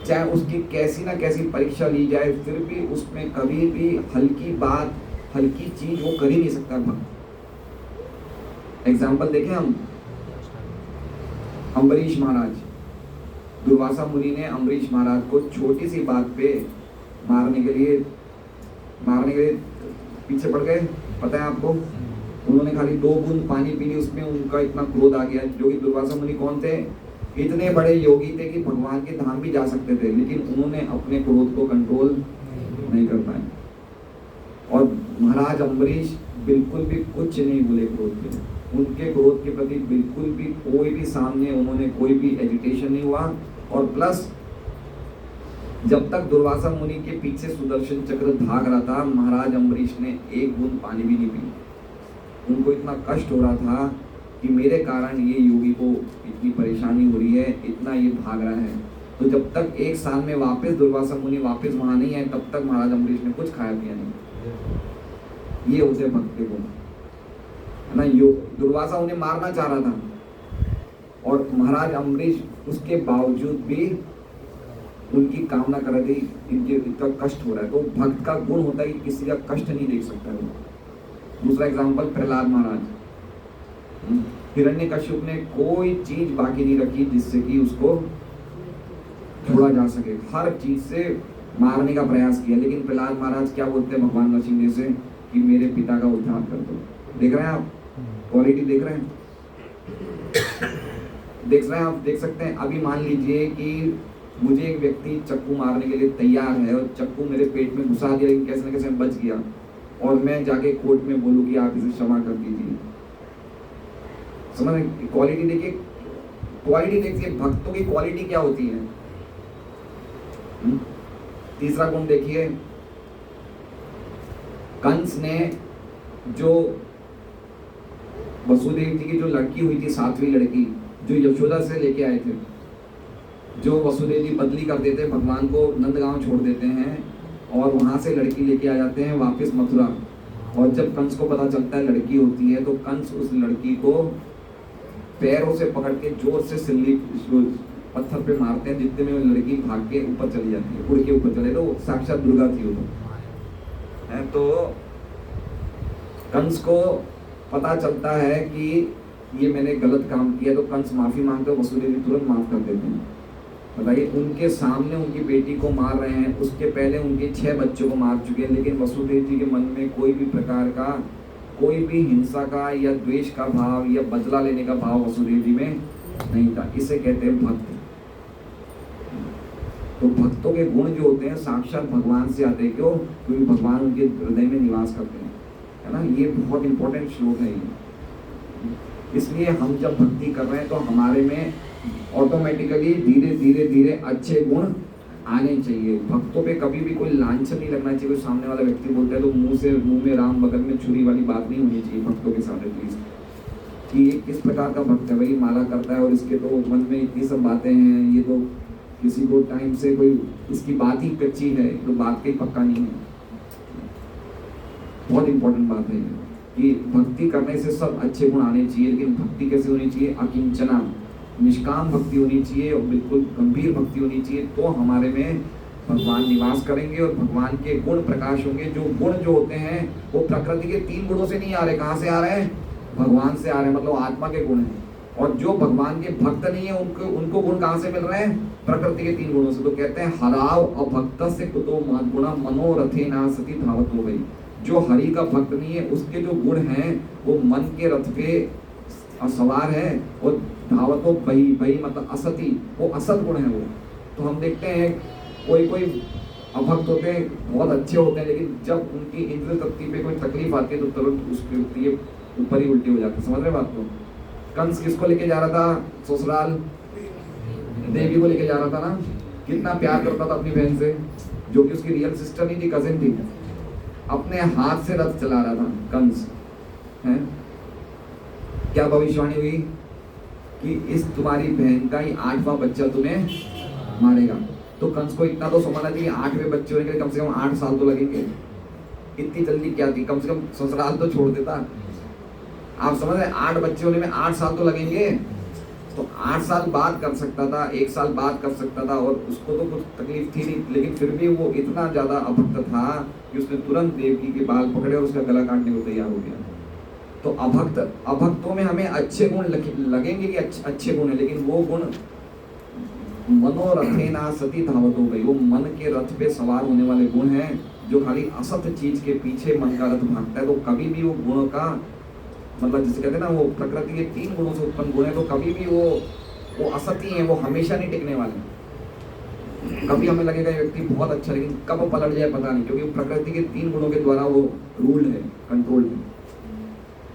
चाहे उसकी कैसी ना कैसी परीक्षा ली जाए फिर भी उसमें कभी भी हल्की बात, हल्की चीज वो कर ही नहीं सकता भक्त। एग्जाम्पल देखें हम, अम्बरीश महाराज, दुर्वासा मुनि ने अम्बरीश महाराज को छोटी सी बात पे मारने के लिए पीछे पड़ गए। पता है आपको, उन्होंने खाली 2 बूंद पानी पी ली, उसमें उनका इतना क्रोध आ गया। जो कि दुर्वासा मुनि कौन थे, इतने बड़े योगी थे कि भगवान के धाम भी जा सकते थे, लेकिन उन्होंने अपने क्रोध को कंट्रोल नहीं कर पाए। और महाराज अम्बरीश बिल्कुल भी कुछ नहीं बोले क्रोध के, उनके क्रोध के प्रति बिल्कुल भी कोई भी सामने उन्होंने कोई भी एजिटेशन नहीं हुआ। और प्लस जब तक दुर्वासा मुनि के पीछे सुदर्शन चक्र भाग रहा था, महाराज अम्बरीश ने एक बूंद पानी भी नहीं पी। उनको इतना कष्ट हो रहा था कि मेरे कारण ये योगी को इतनी परेशानी हो रही है, इतना ये भाग रहा है। तो जब तक एक साल में वापस दुर्वासा मुनि वापस वहां नहीं आए, तब तक महाराज अम्बरीश ने कुछ खाया पिया नहीं। ये होते भक्त के गुण है ना। दुर्वासा उन्हें मारना चाह रहा था और महाराज अम्बरीश उसके बावजूद भी उनकी कामना कर रहे थे। इनके इतना कष्ट हो रहा है, तो भक्त का गुण होता है कि किसी का कष्ट नहीं देख सकता है। दूसरा एग्जाम्पल प्रहलाद महाराज, हिरण्यकश्यप ने कोई चीज बाकी नहीं रखी जिससे कि उसको छोड़ा जा सके, हर चीज से मारने का प्रयास किया। लेकिन प्रहलाद महाराज क्या बोलते हैं भगवान नरसिंह से कि मेरे पिता का उद्धार कर दो। देख रहे हैं आप क्वालिटी, देख रहे हैं, आप देख सकते हैं। अभी मान लीजिए कि मुझे एक व्यक्ति चक्कू मारने के लिए तैयार है और चक्कू मेरे पेट में घुसा दिया, लेकिन कैसे न कैसे बच गया, और मैं जाके कोर्ट में बोलूँ कि आप इसे क्षमा कर दीजिए। समझ रहे? क्वालिटी देखिए, क्वालिटी देखिए भक्तों की क्वालिटी क्या होती है। तीसरा गुण देखिए, कंस ने जो वसुदेव जी की जो लड़की हुई थी, सातवीं लड़की जो यशोदा से लेके आए थे, जो वसुदेव जी बदली कर देते हैं, भगवान को नंदगांव छोड़ देते हैं और वहां से लड़की लेके आ जाते हैं वापस मथुरा। और जब कंस को पता चलता है लड़की होती है, तो कंस उस लड़की को पैरों से पकड़ के जोर से सिल्ली पत्थर पे मारते हैं, जितने में वो लड़की भाग के ऊपर चली जाती है, उड़ के ऊपर चले। तो साक्षात दुर्गा थी वो है। तो कंस को पता चलता है कि ये मैंने गलत काम किया, तो कंस माफी मांगते, वसुदेव जी तुरंत माफ कर देते हैं। बताइए, उनके सामने उनकी बेटी को मार रहे हैं, उसके पहले उनके 6 बच्चों को मार चुके हैं, लेकिन वसुदेव जी के मन में कोई भी प्रकार का, कोई भी हिंसा का या द्वेष का भाव या बदला लेने का भाव वसुदेव जी में नहीं था। इसे कहते हैं भक्त। तो भक्तों के गुण जो होते हैं साक्षात भगवान से आते हैं। क्यों? क्योंकि भगवान उनके हृदय में निवास करते हैं, है ना। ये बहुत इंपॉर्टेंट श्लोक है ये। इसलिए हम जब भक्ति कर रहे हैं तो हमारे में ऑटोमेटिकली धीरे धीरे धीरे अच्छे गुण आने चाहिए। भक्तों पे कभी भी कोई लांछन नहीं लगना चाहिए। कोई सामने वाला व्यक्ति बोलता है तो मुंह में राम बगल में छुरी वाली बात नहीं होनी चाहिए भक्तों के साथ एटलीस्ट, कि ये किस प्रकार का भक्त है, भाई माला करता है और इसके तो मन में इतनी सब बातें हैं, ये तो किसी को टाइम से कोई इसकी बात ही कच्ची है, तो बात का ही पक्का नहीं है। बहुत इंपॉर्टेंट बात है कि भक्ति करने से सब अच्छे गुण आने चाहिए। लेकिन भक्ति कैसे होनी चाहिए? अकिंचना, निष्काम भक्ति होनी चाहिए और बिल्कुल गंभीर भक्ति होनी चाहिए। तो हमारे में भगवान निवास करेंगे और भगवान के गुण प्रकाश होंगे। जो गुण जो होते हैं वो प्रकृति के 3 गुणों से नहीं आ रहे। कहाँ से आ रहे हैं? भगवान से आ रहे हैं, मतलब आत्मा के गुण हैं। और जो भगवान के भक्त नहीं है उनको गुण कहाँ से मिल रहे हैं? प्रकृति के 3 गुणों से। तो कहते हैं हराव अभक्त से कुतो महद्गुणा मनोरथे ना सती धावत हो गई। जो हरि का भक्त नहीं है उसके जो गुण हैं वो मन के रथ पे सवार है और धावतो बही मतलब असती, वो असत गुण है वो। तो हम देखते हैं कोई अभक्त होते हैं, बहुत अच्छे होते हैं, लेकिन जब उनकी इंद्रिय तृप्ति पे कोई तकलीफ आती है तो तुरंत उसके ऊपर ही उल्टी हो जाती है। समझ रहे बात को? कंस किसको लेके जा रहा था? ससुराल देवी को लेके जा रहा था ना। कितना प्यार करता था अपनी बहन से, जो कि उसकी रियल सिस्टर नहीं थी, कजिन थी। अपने हाथ से रथ चला रहा था कंस, है। क्या भविष्यवाणी हुई कि इस तुम्हारी बहन का ही 8वां बच्चा तुम्हें मारेगा। तो कंस को इतना तो समझना चाहिए 8वें बच्चे होने के लिए कम से कम 8 साल तो लगेंगे। इतनी जल्दी क्या थी? कम से कम ससुराल तो छोड़ देता। आप समझ रहे? 8 बच्चे होने में 8 साल तो लगेंगे। तो 8 साल बाद कर सकता था, 1 साल बाद कर सकता था, और उसको तो कुछ तकलीफ थी नहीं, लेकिन फिर भी वो इतना ज्यादा अभक्त था कि उसने तुरंत देवकी के बाल पकड़े और उसका गला काटने को तैयार हो गया। तो अभक्तों में हमें अच्छे गुण लगेंगे कि अच्छे गुण है, लेकिन वो गुण मनोरथे ना सती धावत हो गई। वो मन के रथ पे सवार होने वाले गुण हैं, जो खाली असत चीज के पीछे मन का रथ भागता है। तो कभी भी वो गुणों का मतलब जिसे कहते हैं ना, वो प्रकृति के 3 गुणों से उत्पन्न गुण है, तो कभी भी वो असती है, वो हमेशा नहीं टिकने वाले। कभी हमें लगेगा ये व्यक्ति बहुत अच्छा, लेकिन कब पलट जाए पता नहीं, क्योंकि प्रकृति के 3 गुणों के द्वारा वो रूल्ड है, कंट्रोल्ड है।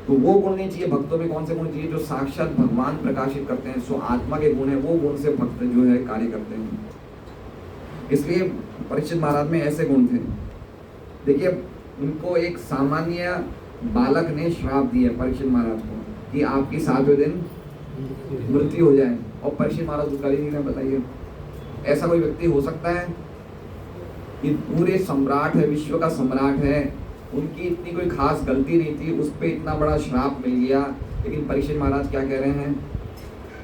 तो वो गुण नहीं चाहिए भक्तों में। कौन से गुण चाहिए? जो साक्षात भगवान प्रकाशित करते हैं, सो आत्मा के गुण है, वो गुण से भक्त जो है कार्य करते हैं। इसलिए परीक्षित महाराज में ऐसे गुण थे। देखिए, उनको एक सामान्य बालक ने श्राप दिया परीक्षित महाराज को कि आपकी 7वें दिन मृत्यु हो जाए, और परीक्षित महाराज को कर ही नहीं रहे। बताइए, ऐसा कोई व्यक्ति हो सकता है कि पूरे सम्राट है, विश्व का सम्राट है, उनकी इतनी कोई खास गलती नहीं थी, उस पर इतना बड़ा श्राप मिल गया, लेकिन परीक्षित महाराज क्या कह रहे हैं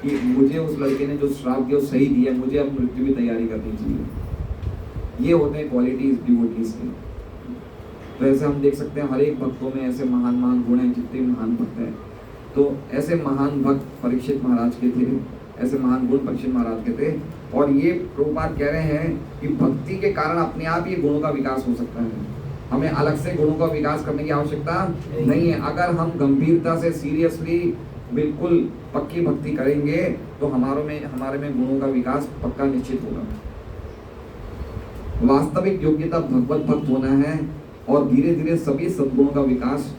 कि मुझे उस लड़के ने जो श्राप दिया वो सही दिया, मुझे अब मृत्यु की तैयारी करनी चाहिए। ये होते हैं क्वालिटीज डिवोटीज की। तो ऐसे हम देख सकते हैं हर एक भक्तों में ऐसे महान महान गुण हैं, जितने महान भक्त हैं। तो ऐसे महान भक्त परीक्षित महाराज के थे, ऐसे महान गुण परीक्षित महाराज के थे। और ये प्रभुपाद कह रहे हैं कि भक्ति के कारण अपने आप ये गुणों का विकास हो सकता है, हमें अलग से गुणों का विकास करने की आवश्यकता नहीं है। अगर हम गंभीरता से सीरियसली बिल्कुल पक्की भक्ति करेंगे तो हमारे में गुणों का विकास पक्का निश्चित होगा। वास्तविक योग्यता भगवत भक्त होना है, और धीरे धीरे सभी सद्गुणों का विकास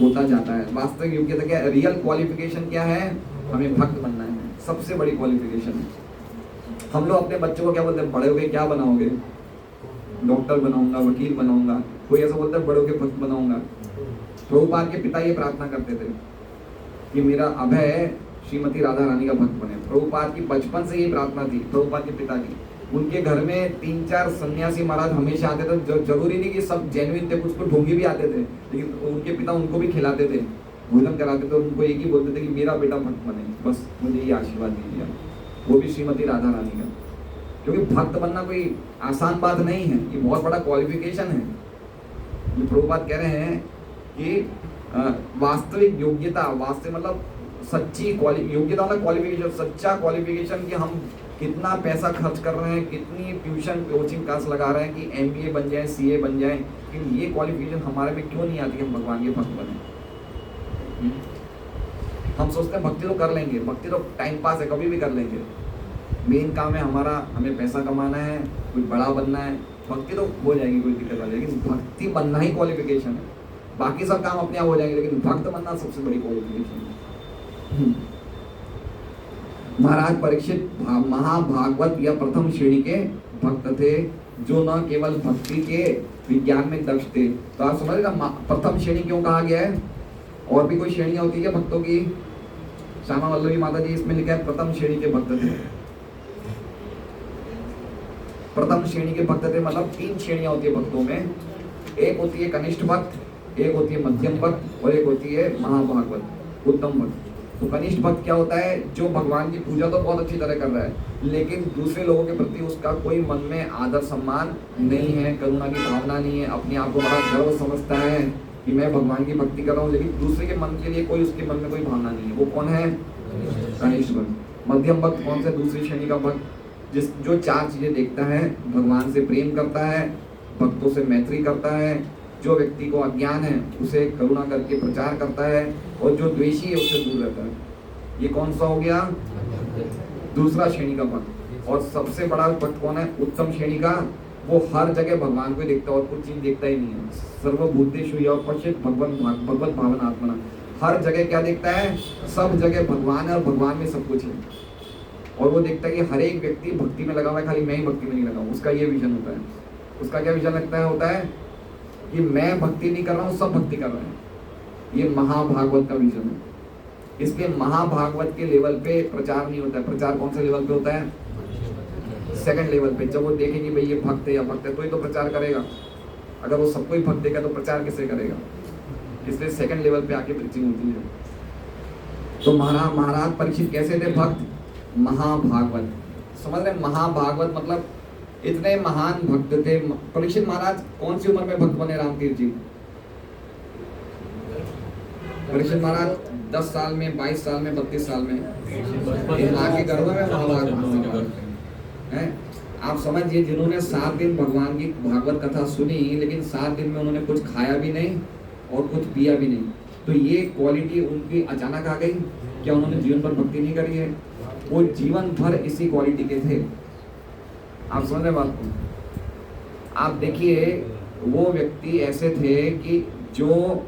होता जाता है। वास्तविक योग्यता क्या है? रियल क्वालिफिकेशन क्या है? हमें भक्त बनना है, सबसे बड़ी क्वालिफिकेशन है। हम लोग अपने बच्चों को क्या बोलते हैं, बड़े होके क्या बनाओगे? डॉक्टर बनाऊंगा, वकील बनाऊंगा। कोई ऐसा बोलता है बड़े होके भक्त बनाऊंगा। प्रभुपाद के पिता ये प्रार्थना करते थे कि मेरा अभय श्रीमती राधा रानी का भक्त बने। प्रभुपाद की बचपन से ये प्रार्थना थी, प्रभुपाद के पिता की। उनके घर में 3-4 सन्यासी महाराज हमेशा आते थे। जरूरी नहीं कि सब जेन्युइन थे, कुछ ढोंगी भी आते थे, लेकिन उनके पिता उनको भी खिलाते थे, भोजन कराते थे। उनको एक ही बोलते थे कि मेरा बेटा भक्त बने, बस मुझे ये आशीर्वाद दीजिए, वो भी श्रीमती राधा रानी का। क्योंकि भक्त बनना कोई आसान बात नहीं है, ये बहुत बड़ा क्वालिफिकेशन है। ये प्रभुपाद कह रहे हैं कि वास्तविक योग्यता, वास्तविक मतलब सच्ची योग्यता मतलब क्वालिफिकेशन, सच्चा क्वालिफिकेशन कि हम कितना पैसा खर्च कर रहे हैं, कितनी ट्यूशन कोचिंग क्लास लगा रहे हैं कि MBA बन जाए, CA बन जाए, लेकिन ये क्वालिफिकेशन हमारे में क्यों नहीं आती कि हम भगवान के भक्त बने। हम सोचते हैं भक्ति तो कर लेंगे, भक्ति तो टाइम पास है, कभी भी कर लेंगे। मेन काम है हमारा, हमें पैसा कमाना है, कुछ बड़ा बनना है, भक्ति तो हो जाएगी, कोई दिक्कत नहीं। लेकिन भक्ति बनना ही क्वालिफिकेशन है, बाकी सब काम अपने आप हो जाएंगे, लेकिन भक्त बनना सबसे बड़ी क्वालिफिकेशन है। महाराज परीक्षित महाभागवत या प्रथम श्रेणी के भक्त थे, जो न केवल भक्ति के विज्ञान में दक्ष थे। तो आप समझ रहे ना प्रथम श्रेणी क्यों कहा गया है? और भी कोई श्रेणियां होती है भक्तों की? श्यामा वल्लभी माता जी इसमें लिखा है प्रथम श्रेणी के भक्त थे। प्रथम श्रेणी के भक्त थे मतलब 3 श्रेणियां होती है भक्तों में। एक होती है कनिष्ठ भक्त, एक होती है मध्यम भक्त, और एक होती है महाभागवत, उत्तम भक्त। तो कनिष्ठ भक्त क्या होता है? जो भगवान की पूजा तो बहुत अच्छी तरह कर रहा है, लेकिन दूसरे लोगों के प्रति उसका कोई मन में आदर सम्मान नहीं है, करुणा की भावना नहीं है, अपने आप को बड़ा गर्व समझता है कि मैं भगवान की भक्ति कर रहा हूँ, लेकिन दूसरे के मन के लिए कोई उसके मन में कोई भावना नहीं है। वो कौन है? कनिष्ठ भक्त। मध्यम भक्त कौन से? दूसरी श्रेणी का भक्त, जो 4 चीजें देखता है, भगवान से प्रेम करता है, भक्तों से मैत्री करता है, जो व्यक्ति को अज्ञान है उसे करुणा करके प्रचार करता है, और जो द्वेषी है उससे दूर रहता है। ये कौन सा हो गया? दूसरा श्रेणी का भक्त। और सबसे बड़ा भक्त कौन है? उत्तम श्रेणी का। वो हर जगह भगवान को देखता है और कुछ चीज देखता ही नहीं है। सर्वभूतेषु पश्येत् भगवत भावनात्मना। हर जगह क्या देखता है? सब जगह भगवान है और भगवान में सब कुछ है। और वो देखता है कि हर एक व्यक्ति भक्ति में लगा हुआ है, खाली मैं ही भक्ति में नहीं लगा हूँ। उसका ये विजन होता है। उसका क्या विजन होता है कि मैं भक्ति नहीं कर रहा हूँ, सब भक्ति कर रहे हैं। ये महाभागवत का विजन है। इसलिए महाभागवत के लेवल पे प्रचार नहीं होता है। प्रचार कौन से लेवल पे होता है? सेकंड लेवल पे। जब वो देखेंगे भाई ये भक्त है या भक्त है, तो ही तो प्रचार करेगा। अगर वो सबको ही भक्त देगा तो प्रचार कैसे करेगा? इसलिए सेकंड लेवल पे आके प्रीचिंग होती है। तो महाराज परीक्षित कैसे थे भक्त? महाभागवत। समझ रहे? महाभागवत मतलब इतने महान भक्त थे। परीक्षित महाराज कौन सी उम्र में भक्त बने? रामतीर्थ जी परीक्षित महाराज 10 साल में, 22 साल में, 32 साल में, माँ के गर्भ में महाभागवत है। आप समझिए, जिन्होंने 7 दिन भगवान की भागवत कथा सुनी, लेकिन 7 दिन में उन्होंने कुछ खाया भी नहीं और कुछ पिया भी नहीं, तो ये क्वालिटी उनकी अचानक आ गई? क्या उन्होंने जीवन भर भक्ति नहीं करी है? वो जीवन भर इसी क्वालिटी के थे। आप समझ रहे बात को? आप देखिए, वो व्यक्ति ऐसे थे कि जो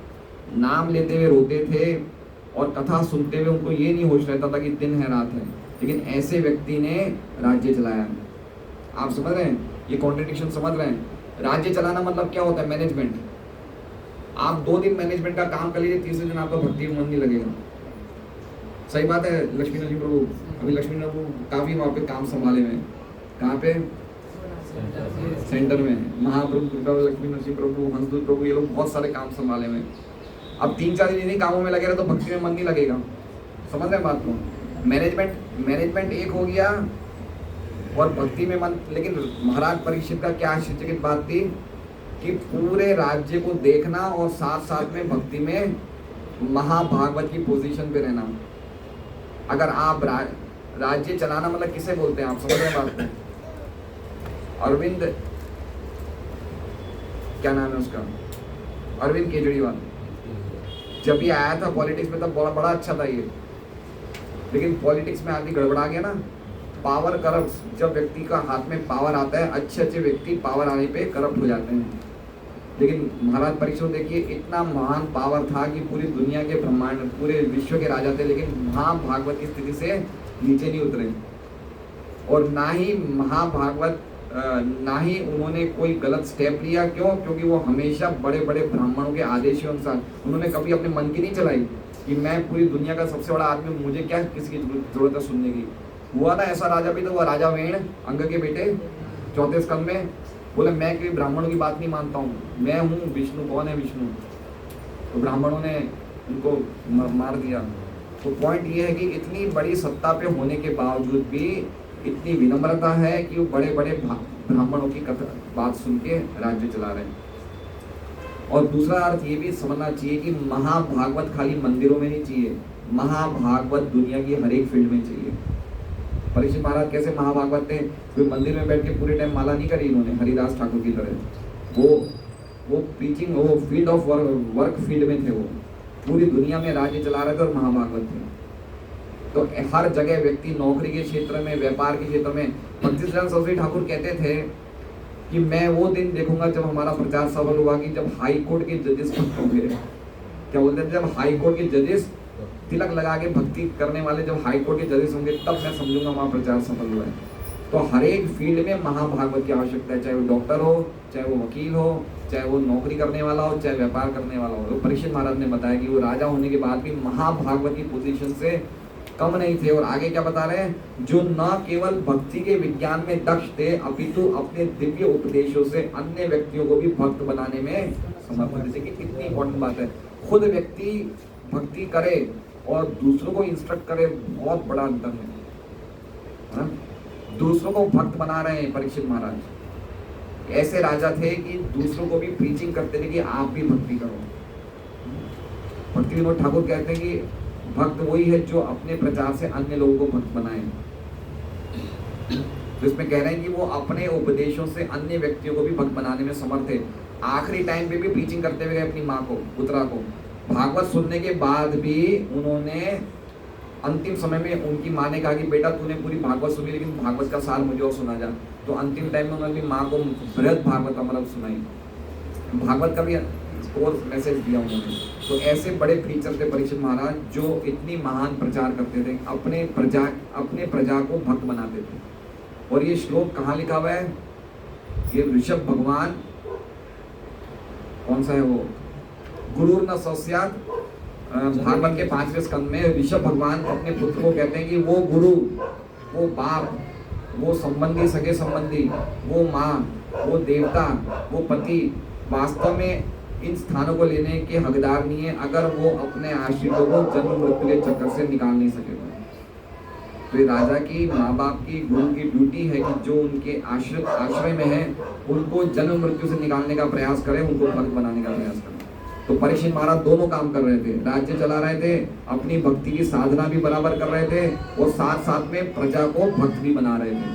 नाम लेते हुए रोते थे और कथा सुनते हुए उनको ये नहीं होश रहता था कि दिन है रात है, लेकिन ऐसे व्यक्ति ने राज्य चलाया। आप समझ रहे हैं ये कॉन्ट्रडिक्शन, समझ रहे हैं? राज्य चलाना मतलब क्या होता है? मैनेजमेंट। आप 2 दिन मैनेजमेंट का काम कर लीजिए, तीसरे दिन आपका भक्ति में मन नहीं लगेगा। सही बात है लक्ष्मी नरसिंह प्रभु, अभी लक्ष्मी प्रभु काफी वहाँ पे काम संभाले हुए हैं। कहाँ पे? सेंटर में। महाप्रभु कृपा लक्ष्मी नरसिंह प्रभु, हंसदूत प्रभु, ये लोग बहुत सारे काम संभाले हुए हैं। अब 3-4 दिन इन्हीं कामों में लगे रहे तो भक्ति में मन नहीं लगेगा। समझ रहे हैं बात को? मैनेजमेंट एक हो गया और भक्ति में मन। लेकिन महाराज परीक्षित का क्या आश्चर्यचकित बात थी कि पूरे राज्य को देखना और साथ साथ में भक्ति में महाभागवत की पोजीशन पे रहना। अगर आप राज्य चलाना मतलब किसे बोलते हैं? आप समझ रहे हैं बात को? अरविंद, क्या नाम है उसका, अरविंद केजरीवाल जब ये आया था पॉलिटिक्स में तब बड़ा अच्छा था ये, लेकिन पॉलिटिक्स में आदमी गड़बड़ा गया ना। पावर करप्ट, जब व्यक्ति का हाथ में पावर आता है, अच्छे व्यक्ति पावर आने पे करप्ट हो जाते हैं। लेकिन महाराज परीक्षित देखिए, इतना महान पावर था कि पूरी दुनिया के ब्रह्मांड, पूरे विश्व के राजा थे, लेकिन महाभागवत की स्थिति से नीचे नहीं उतरे। और ना ही महाभागवत, ना ही उन्होंने कोई गलत स्टेप लिया। क्यों? क्योंकि वो हमेशा बड़े बड़े ब्राह्मणों के आदेशों अनुसार, उन्होंने कभी अपने मन की नहीं चलाई कि मैं पूरी दुनिया का सबसे बड़ा आदमी, मुझे क्या किसकी जरूरत है सुनने की। हुआ ना ऐसा राजा भी, तो वो राजा वेण, अंग के बेटे, 4 स्कंद में बोले मैं कोई ब्राह्मणों की बात नहीं मानता हूँ, मैं हूँ विष्णु। कौन है विष्णु? तो ब्राह्मणों ने उनको मार दिया। तो पॉइंट ये है कि इतनी बड़ी सत्ता पे होने के बावजूद भी इतनी विनम्रता है कि वो बड़े बड़े ब्राह्मणों की बात सुन के राज्य चला रहे हैं। और दूसरा अर्थ ये भी समझना चाहिए कि महाभागवत खाली मंदिरों में नहीं चाहिए, महाभागवत दुनिया की हर एक फील्ड में चाहिए। परीक्षित महाराज कैसे महाभागवत थे? कोई मंदिर में बैठ के पूरे टाइम माला नहीं करी इन्होंने हरिदास ठाकुर की तरह। वो टीचिंग, वो फील्ड ऑफ वर्क फील्ड में थे। वो पूरी दुनिया में राज्य चला रहे थे और महाभागवत थे। तो हर जगह व्यक्ति, नौकरी के क्षेत्र में, व्यापार के क्षेत्र में, भक्तिसिद्धांत सरस्वती ठाकुर कहते थे कि मैं वो दिन देखूंगा जब हमारा प्रचार सफल हुआ कि जब हाई कोर्ट के जजेस होंगे। क्या बोलते थे? जब हाई कोर्ट के जजेस तिलक लगा के भक्ति करने वाले जब हाई कोर्ट के जजेस होंगे, तब मैं समझूंगा वहाँ प्रचार सफल हुआ है। तो हर एक फील्ड में महाभागवत की आवश्यकता है, चाहे वो डॉक्टर हो, चाहे वो वकील हो, चाहे वो नौकरी करने वाला हो, चाहे व्यापार करने वाला हो। तो परीक्षित महाराज ने बताया कि वो राजा होने के बाद भी महाभागवत की पोजीशन से कम नहीं थे। और आगे क्या बता रहे हैं? जो न केवल भक्ति के विज्ञान में दक्ष थे, अपितु अपने दिव्य उपदेशों से अन्य व्यक्तियों को भी भक्त बनाने में समर्थ थे। कि कितनी इंपॉर्टेंट बात है। खुद व्यक्ति भक्ति करे और दूसरों को इंस्ट्रक्ट करे, बहुत बड़ा अंतर है। दूसरों को भक्त बना रहे हैं परीक्षित महाराज। ऐसे राजा थे कि दूसरों को भी प्रीचिंग करते थे कि आप भी भक्ति करो। भक्ति विनोद ठाकुर कहते हैं कि भक्त वही है जो अपने प्रचार से अन्य लोगों को भक्त बनाए। तो इसमें कह रहे हैं कि वो अपने उपदेशों से अन्य व्यक्तियों को भी भक्त बनाने में समर्थ है। आखिरी टाइम पे भी प्रीचिंग करते हुए गए अपनी माँ को, पुत्रा को। भागवत सुनने के बाद भी उन्होंने अंतिम समय में उनकी माँ ने कहा कि बेटा तूने पूरी भागवत सुनी, लेकिन भागवत का सार मुझे और सुना जा। तो अंतिम टाइम में उन्होंने माँ को बृहद भागवत अमृत सुनाई, भागवत का भी और मैसेज दिया उन्होंने। तो ऐसे बड़े प्रीचर थे परीक्षित महाराज, जो इतनी महान प्रचार करते थे, अपने प्रजा को भक्त बनाते थे। और ये श्लोक कहाँ लिखा हुआ है? ये ऋषभ भगवान, कौन सा है वो, गुरुर न सस्यात्, भागवत के 5वें स्कंद में ऋषभ भगवान अपने पुत्र को कहते हैं कि वो गुरु, वो बाप, वो संबंधी, सगे संबंधी, वो माँ, वो देवता, वो पति वास्तव में इन स्थानों को लेने के हकदार नहीं है अगर वो अपने आश्रितों को जन्म मृत्यु के चक्कर से निकाल नहीं सकेगा। तो ये राजा की, माँ बाप की, गुरु की ड्यूटी है कि जो उनके आश्रय में है उनको जन्म मृत्यु से निकालने का प्रयास करें, उनको भक्त बनाने का प्रयास करें। तो परीक्षित महाराज दोनों काम कर रहे थे, राज्य चला रहे थे, अपनी भक्ति की साधना भी बराबर कर रहे थे और साथ साथ में प्रजा को भक्त भी बना रहे थे।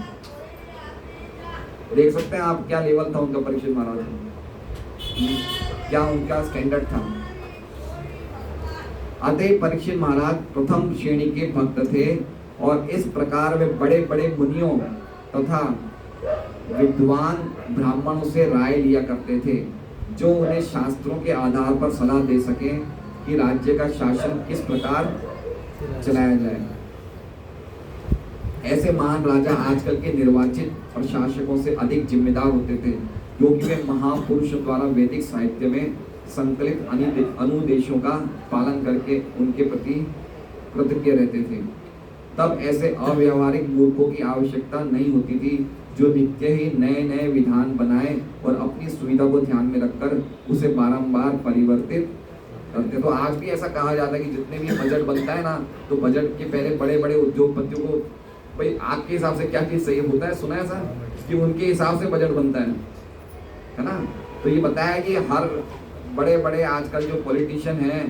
देख सकते हैं आप क्या लेवल था उनका परीक्षित महाराज, क्या उनका स्टैंडर्ड था। अतः परीक्षित महाराज प्रथम श्रेणी के भक्त थे और इस प्रकार वे बड़े बड़े मुनियों तथा विद्वान ब्राह्मणों से राय लिया करते थे, जो उन्हें शास्त्रों के आधार पर सलाह दे सके कि राज्य का शासन किस प्रकार चलाया जाए। ऐसे महान राजा आजकल के निर्वाचित प्रशासकों से अधिक जिम्मेदार होते थे, क्योंकि वे महापुरुषों द्वारा वैदिक साहित्य में संकलित अनुदेशों का पालन करके उनके प्रति कृतज्ञ रहते थे। तब ऐसे अव्यवहारिक मूर्खों की आवश्यकता नहीं होती थी, जो नित्य ही नए नए विधान बनाए और अपनी सुविधा को ध्यान में रखकर उसे बारंबार परिवर्तित करते। तो आज भी ऐसा कहा जाता है कि जितने भी बजट बनता है ना, तो बजट के पहले बड़े बड़े उद्योगपतियों को, भाई आपके हिसाब से क्या चीज सही होता है, सुना है सर कि उनके हिसाब से बजट बनता है ना। तो ये बताया कि हर बड़े बड़े आजकल जो पॉलिटिशियन हैं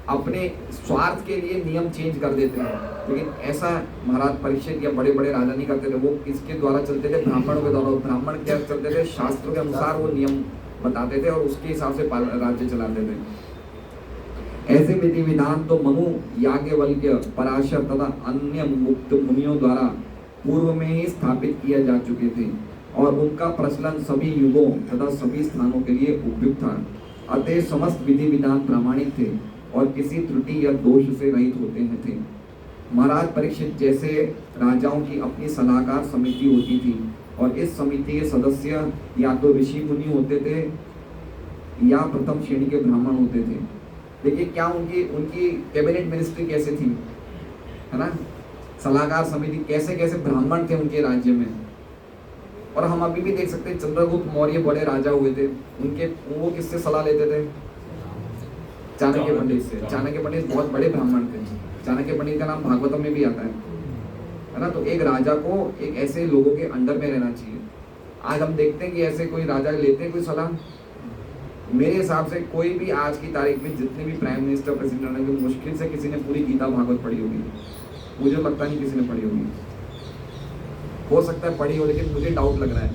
अपने स्वार्थ के लिए नियम चेंज कर देते हैं, लेकिन ऐसा महाराज परीक्षित या बड़े बड़े राजा नहीं करते थे। वो किसके द्वारा चलते थे? ब्राह्मणों के द्वारा। ब्राह्मण क्या चलते थे? शास्त्रों के अनुसार वो नियम बताते थे और उसके हिसाब से राज्य चलाते थे। ऐसे विधि विधान तो मनु, याज्ञवल्क्य, पराशर तथा अन्य मुक्त मुनियों द्वारा पूर्व में ही स्थापित किए जा चुके थे और उनका प्रचलन सभी युगों तथा सभी स्थानों के लिए उपयुक्त था। अतः समस्त विधि विधान प्रामाणिक थे और किसी त्रुटि या दोष से रहित होते हैं थे। महाराज परीक्षित जैसे राजाओं की अपनी सलाहकार समिति होती थी और इस समिति के सदस्य या तो ऋषि मुनि होते थे या प्रथम श्रेणी के ब्राह्मण होते थे। देखिए क्या उनकी कैबिनेट मिनिस्ट्री कैसे थी, है ना। सलाहकार समिति कैसे कैसे ब्राह्मण थे उनके राज्य में। और हम अभी भी देख सकते हैं चंद्रगुप्त मौर्य बड़े राजा हुए थे, वो किससे सलाह लेते थे? चाणक्य पंडित से। चाणक्य पंडित बहुत बड़े ब्राह्मण थे। चाणक्य पंडित का नाम भागवतम में भी आता है ना। तो एक राजा को एक ऐसे लोगों के अंडर में रहना चाहिए। आज हम देखते हैं कि ऐसे कोई राजा लेते हैं कोई सलाह? मेरे हिसाब से कोई भी आज की तारीख में जितने भी प्राइम मिनिस्टर प्रेसिडेंट हैं, मुश्किल से किसी ने पूरी गीता भागवत पढ़ी होगी। मुझे लगता नहीं किसी ने पढ़ी होगी। हो सकता है पढ़ी हो, लेकिन मुझे डाउट लग रहा है।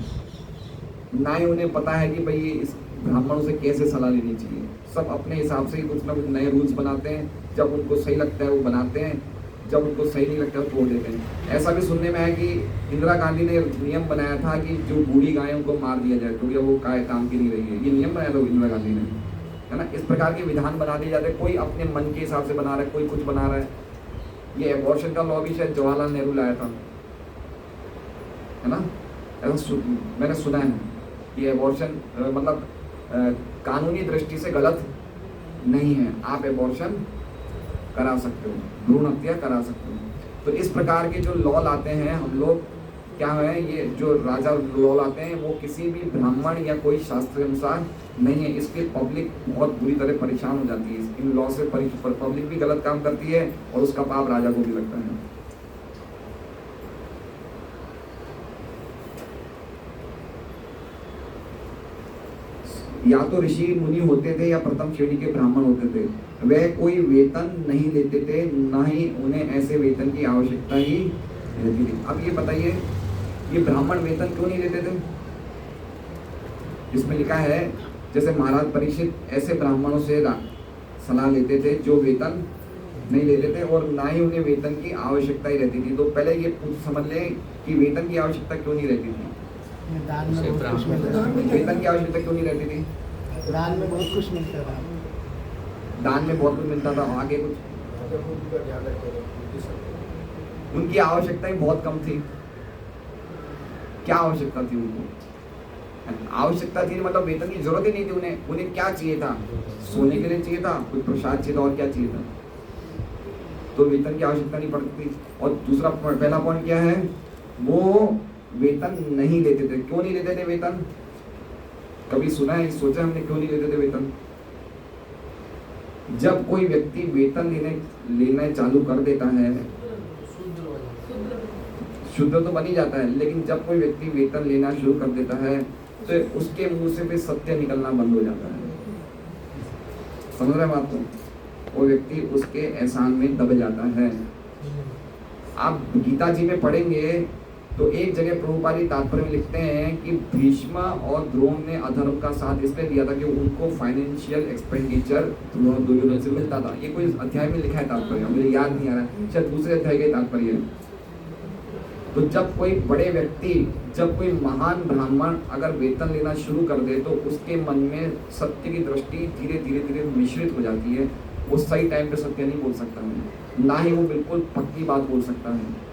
ना ही उन्हें पता है कि भाई इस ब्राह्मणों से कैसे सलाह लेनी चाहिए। सब अपने हिसाब से ही कुछ ना कुछ नए रूल्स बनाते हैं। जब उनको सही लगता है वो बनाते हैं, जब उनको सही नहीं लगता है छोड़ देते हैं। ऐसा भी सुनने में आया कि इंदिरा गांधी ने नियम बनाया था कि जो बूढ़ी गायें उनको मार दिया जाए क्योंकि वो काम की नहीं रही है। ये नियम बनाया था इंदिरा गांधी ने, है ना। इस प्रकार के विधान बना दिए जाते हैं। कोई अपने मन के हिसाब से बना रहा है, कोई कुछ बना रहा है। ये एबॉर्शन का लॉ भी शायद जवाहरलाल नेहरू लाया था, है ना। ऐसा मैंने सुना है कि एबॉर्शन मतलब कानूनी दृष्टि से गलत नहीं है। आप एबॉर्शन करा सकते हो, भ्रूण हत्या करा सकते हो। तो इस प्रकार के जो लॉ लाते हैं हम लोग, क्या है, ये जो राजा लॉ लाते हैं वो किसी भी ब्राह्मण या कोई शास्त्र के अनुसार नहीं है। इसलिए पब्लिक बहुत बुरी तरह परेशान हो जाती है। इन लॉ से पब्लिक भी गलत काम करती है और उसका पाप राजा को भी लगता है। या तो ऋषि मुनि होते थे या प्रथम श्रेणी के ब्राह्मण होते थे। वह कोई वेतन नहीं लेते थे, ना ही उन्हें ऐसे वेतन की आवश्यकता ही रहती थी। अब ये बताइए, ये ब्राह्मण वेतन क्यों नहीं लेते थे? इसमें लिखा है जैसे महाराज परीक्षित ऐसे ब्राह्मणों से सलाह लेते थे जो वेतन नहीं लेते थे और ना ही उन्हें वेतन की आवश्यकता ही रहती थी। तो पहले ये समझ लें कि वेतन की आवश्यकता क्यों नहीं रहती थी। वेतन की आवश्यकता क्यों नहीं रहती थी? दान में बहुत कुछ मिलता था। दान में बहुत कुछ मिलता था। आगे कुछ उनकी आवश्यकता ही बहुत कम थी। क्या आवश्यकता थी उनको? आवश्यकता थी मतलब वेतन की जरूरत ही नहीं थी उन्हें क्या चाहिए था? सोने के लिए चाहिए था, कुछ प्रसाद चाहिए था, और क्या चाहिए था? तो वेतन की आवश्यकता नहीं पड़ती थी। और दूसरा पहला पॉइंट क्या है? वो वेतन नहीं लेते थे। क्यों नहीं लेते थे वेतन? कभी सुना है, सोचा हमने क्यों नहीं लेते थे वेतन? जब कोई व्यक्ति वेतन लेना चालू कर देता है, शुद्ध तो बन ही जाता है, लेकिन जब कोई व्यक्ति वेतन लेना शुरू कर देता है तो उसके मुंह से फिर सत्य निकलना बंद हो जाता है। समझ रहे बात? तो वो व्यक्ति उसके एहसान में दब जाता है। आप गीता जी में पढ़ेंगे तो एक जगह प्रभुपाद तात्पर्य में लिखते हैं कि भीष्म और द्रोण ने अधर्म का साथ इसलिए दिया था कि उनको फाइनेंशियल एक्सपेंडिचर दुर्योधन से मिलता था। ये कोई अध्याय में लिखा है तात्पर्य, मुझे याद नहीं आ रहा है, शायद दूसरे अध्याय का तात्पर्य है। तो जब कोई बड़े व्यक्ति, जब कोई महान ब्राह्मण अगर वेतन लेना शुरू कर दे तो उसके मन में सत्य की दृष्टि धीरे धीरे धीरे मिश्रित हो जाती है। वो सही टाइम पे सत्य नहीं बोल सकता है, ना ही वो बिल्कुल पक्की बात बोल सकता है।